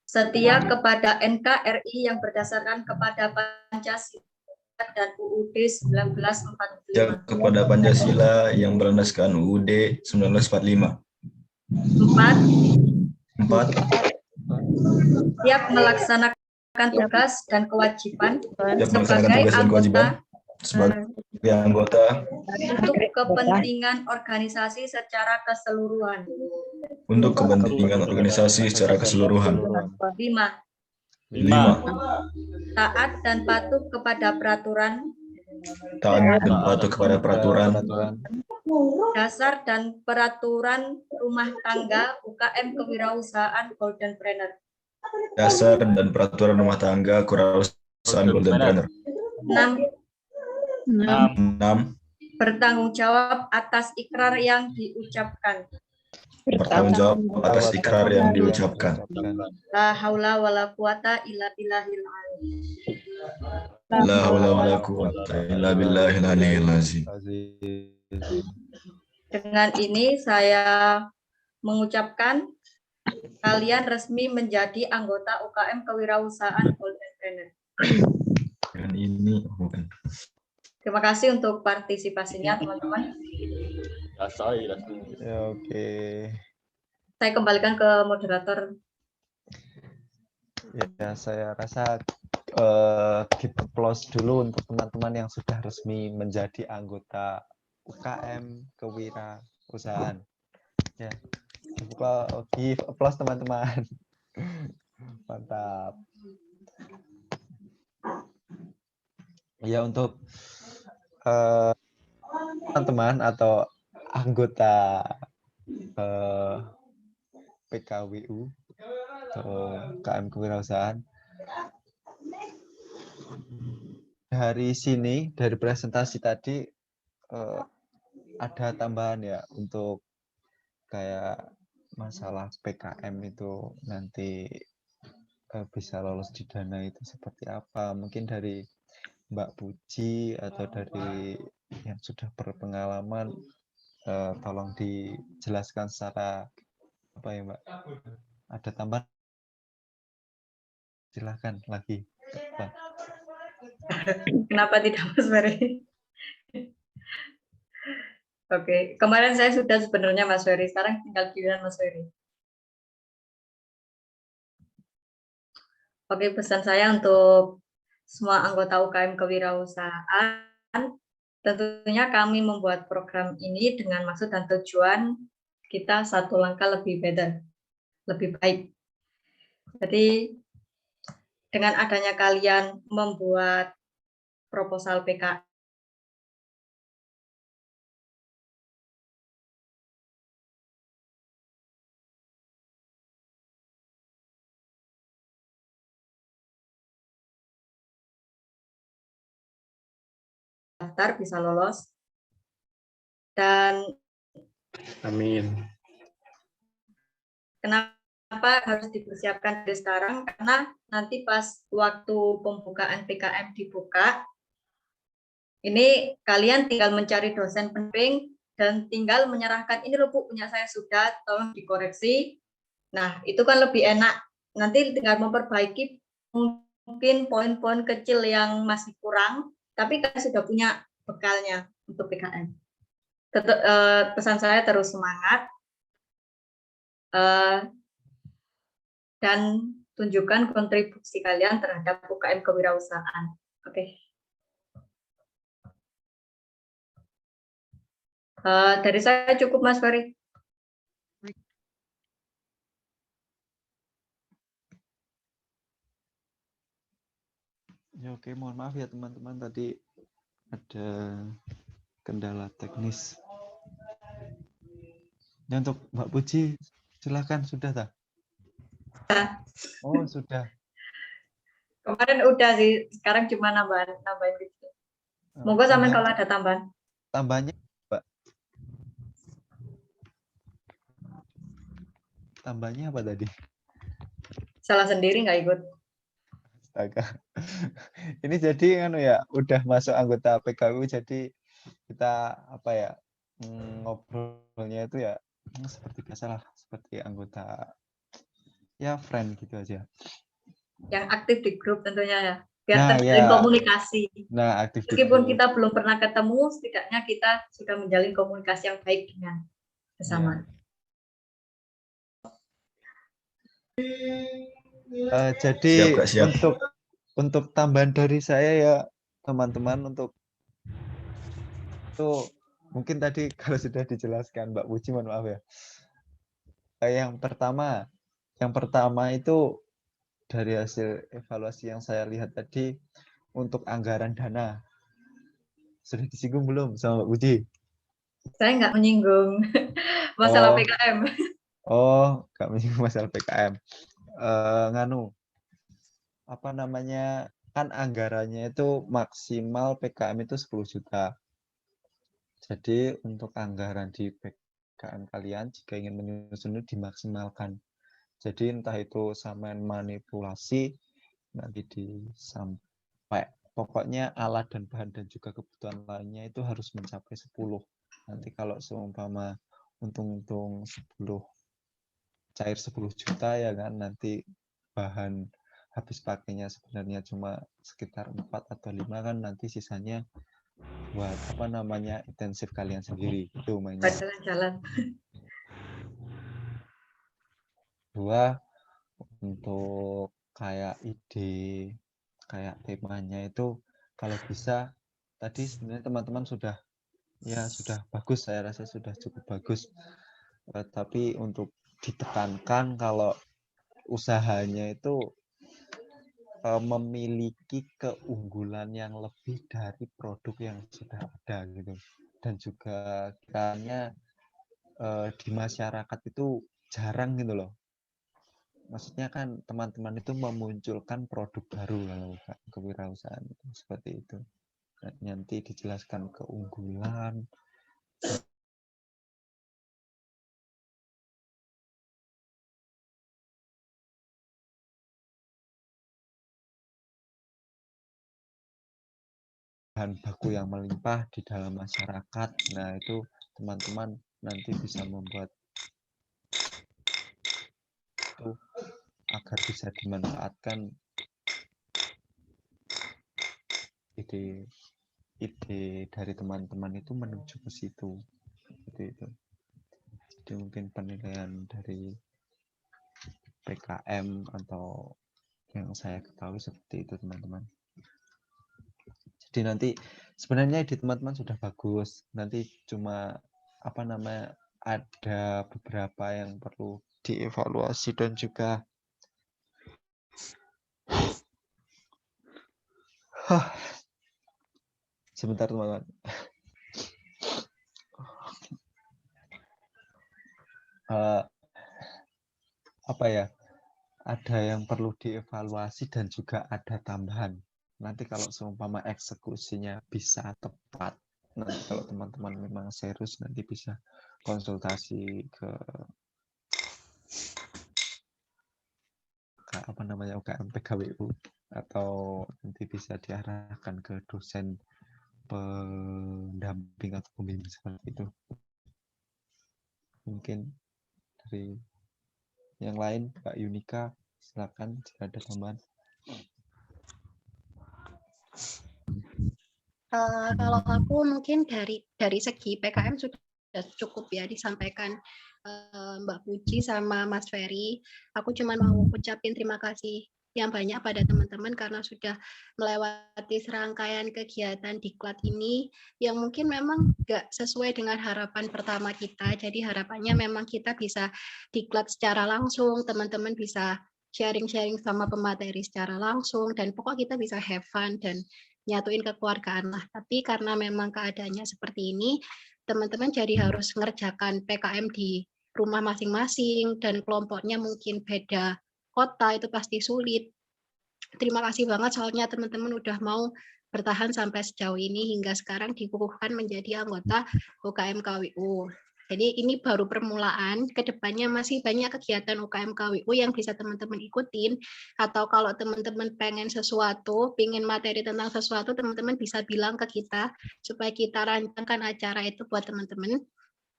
Setia kepada NKRI yang berdasarkan kepada Pancasila dan UUD 1945. Ya, kepada Pancasila yang berlandaskan UUD 1945. 4. Siap melaksanakan tugas dan kewajiban sebagai anggota untuk kepentingan organisasi secara keseluruhan. Untuk kepentingan organisasi secara keseluruhan. 5. Taat dan patuh kepada peraturan. Dasar dan peraturan rumah tangga UKM Kewirausahaan Golden Planner. Dasar dan peraturan rumah tangga Kewirausahaan Golden Planner. 6. Bertanggung jawab atas ikrar yang diucapkan. Bertanggung jawab atas ikrar yang diucapkan. La haula wala quwata illa billahil azim. La haula wala quwata illa billahil aliyyil azim. Dengan ini saya mengucapkan kalian resmi menjadi anggota UKM Kewirausahaan Golden Planner. Dan ini bukan. Terima kasih untuk partisipasinya teman-teman. Ya, oke. Saya kembalikan ke moderator. Ya, saya rasa kita close dulu untuk teman-teman yang sudah resmi menjadi anggota UKM Kewirausahaan. Ya, give applause teman-teman. Mantap. Ya, untuk teman-teman atau anggota PKWU atau KM kewirausahaan. Dari sini, dari presentasi tadi ada tambahan ya untuk kayak masalah PKM itu nanti bisa lolos di dana itu seperti apa. Mungkin dari Mbak Puji atau dari yang sudah berpengalaman, tolong dijelaskan secara apa ya Mbak? Ada tambahan? Silahkan lagi. Kenapa tidak Mas Ferry? Oke, kemarin saya sudah sebenarnya Mas Ferry, sekarang tinggal giliran Mas Ferry. Oke, pesan saya untuk semua anggota UKM kewirausahaan, tentunya kami membuat program ini dengan maksud dan tujuan kita satu langkah lebih better, lebih baik. Jadi dengan adanya kalian membuat proposal PKM, daftar bisa lolos. Dan Amin. kenapa harus dipersiapkan dari sekarang? Karena nanti pas waktu pembukaan PKM dibuka, ini kalian tinggal mencari dosen pendamping dan tinggal menyerahkan, ini loh Bu, punya saya sudah, tolong dikoreksi. Nah, itu kan lebih enak. Nanti tinggal memperbaiki mungkin poin-poin kecil yang masih kurang, tapi kan sudah punya bekalnya untuk PKM. Pesan saya terus semangat dan tunjukkan kontribusi kalian terhadap UKM kewirausahaan. Oke. Dari saya cukup Mas Ferry. Ya, oke, mohon maaf ya teman-teman, tadi ada kendala teknis. Ya, untuk Mbak Puji, silakan, sudah tak? Oh, sudah. Kemarin udah sih, sekarang cuma nambahin gitu. Moga sampai kalau ada tambahan. Tambahnya, Mbak. Tambahnya apa tadi? Salah sendiri nggak ikut. Astaga. Ini jadi kan ya udah masuk anggota PKU, jadi kita apa ya, ngobrolnya itu ya seperti biasa lah, seperti anggota ya friend gitu aja. Yang aktif di grup tentunya ya, biar Nah, terjalin ya. komunikasi. Nah, aktif di Meskipun grup. kita belum pernah ketemu, setidaknya kita sudah menjalin komunikasi yang baik dengan bersama. Jadi siap. untuk tambahan dari saya ya teman-teman, untuk itu mungkin tadi kalau sudah dijelaskan Mbak Puji, mohon maaf ya. Yang pertama itu dari hasil evaluasi yang saya lihat tadi, untuk anggaran dana sudah disinggung belum sama Mbak Puji? Saya nggak menyinggung masalah PKM. Nggak menyinggung masalah PKM. Apa namanya, kan anggarannya itu maksimal PKM itu 10 juta. Jadi untuk anggaran di PKM kalian jika ingin menyusun itu dimaksimalkan. Jadi entah itu sama manipulasi nanti sampai pokoknya alat dan bahan dan juga kebutuhan lainnya itu harus mencapai 10. Nanti kalau seumpama untung-untung 10 cair 10 juta ya kan, nanti bahan habis pakainya sebenarnya cuma sekitar 4 atau 5 kan, nanti sisanya buat apa namanya intensif kalian sendiri itu mainnya. Jalan-jalan. 2, untuk kayak ide, kayak temanya itu kalau bisa tadi sebenarnya teman-teman sudah bagus, saya rasa sudah cukup bagus. Tapi untuk ditekankan kalau usahanya itu memiliki keunggulan yang lebih dari produk yang sudah ada gitu, dan juga kayaknya di masyarakat itu jarang gitu loh maksudnya kan teman-teman itu memunculkan produk baru kalau kewirausahaan itu seperti itu. Nanti dijelaskan keunggulan, bahan baku yang melimpah di dalam masyarakat. Nah, itu teman-teman nanti bisa membuat itu agar bisa dimanfaatkan ide dari teman-teman itu menuju ke situ. Seperti itu. Jadi mungkin penilaian dari PKM atau yang saya ketahui seperti itu, teman-teman. Jadi nanti sebenarnya ide teman-teman sudah bagus. Nanti cuma ada beberapa yang perlu dievaluasi dan juga sebentar teman-teman. Ada yang perlu dievaluasi dan juga ada tambahan. Nanti kalau seumpama eksekusinya bisa tepat, nanti kalau teman-teman memang serius nanti bisa konsultasi ke UKM PKWU atau nanti bisa diarahkan ke dosen pendamping atau pembimbing seperti itu. Mungkin dari yang lain, Kak Yunika, silakan jika ada tambahan. Kalau aku mungkin dari segi PKM sudah cukup ya disampaikan Mbak Puji sama Mas Ferry. Aku cuma mau ucapin terima kasih yang banyak pada teman-teman karena sudah melewati serangkaian kegiatan diklat ini yang mungkin memang nggak sesuai dengan harapan pertama kita. Jadi harapannya memang kita bisa diklat secara langsung, teman-teman bisa sharing-sharing sama pemateri secara langsung, dan pokok kita bisa have fun dan nyatuin kekeluargaan lah. Tapi karena memang keadaannya seperti ini, teman-teman jadi harus ngerjakan PKM di rumah masing-masing dan kelompoknya mungkin beda kota, itu pasti sulit. Terima kasih banget soalnya teman-teman udah mau bertahan sampai sejauh ini hingga sekarang dikukuhkan menjadi anggota UKM KWU. Jadi ini baru permulaan, kedepannya masih banyak kegiatan UKM KWU yang bisa teman-teman ikutin, atau kalau teman-teman pengen sesuatu, pengen materi tentang sesuatu, teman-teman bisa bilang ke kita, supaya kita rancangkan acara itu buat teman-teman.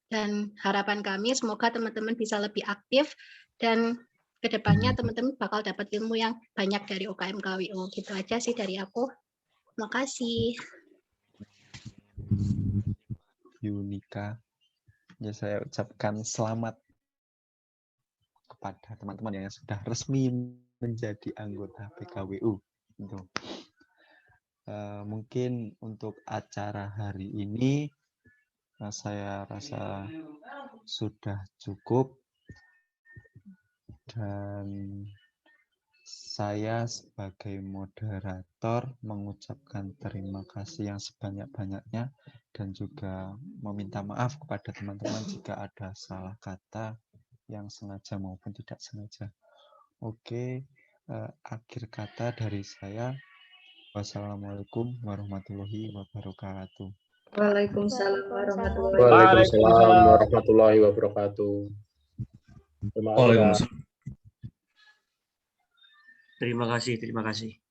Dan harapan kami semoga teman-teman bisa lebih aktif, dan kedepannya teman-teman bakal dapat ilmu yang banyak dari UKM KWU. Gitu aja sih dari aku. Terima kasih. Yunika. Ya, saya ucapkan selamat kepada teman-teman yang sudah resmi menjadi anggota PKWU. Mungkin untuk acara hari ini saya rasa sudah cukup, dan saya sebagai moderator mengucapkan terima kasih yang sebanyak-banyaknya dan juga meminta maaf kepada teman-teman jika ada salah kata yang sengaja maupun tidak sengaja. Oke, akhir kata dari saya. Wassalamualaikum warahmatullahi wabarakatuh. Waalaikumsalam warahmatullahi Waalaikumsalam warahmatullahi wabarakatuh. Terima kasih. Terima kasih.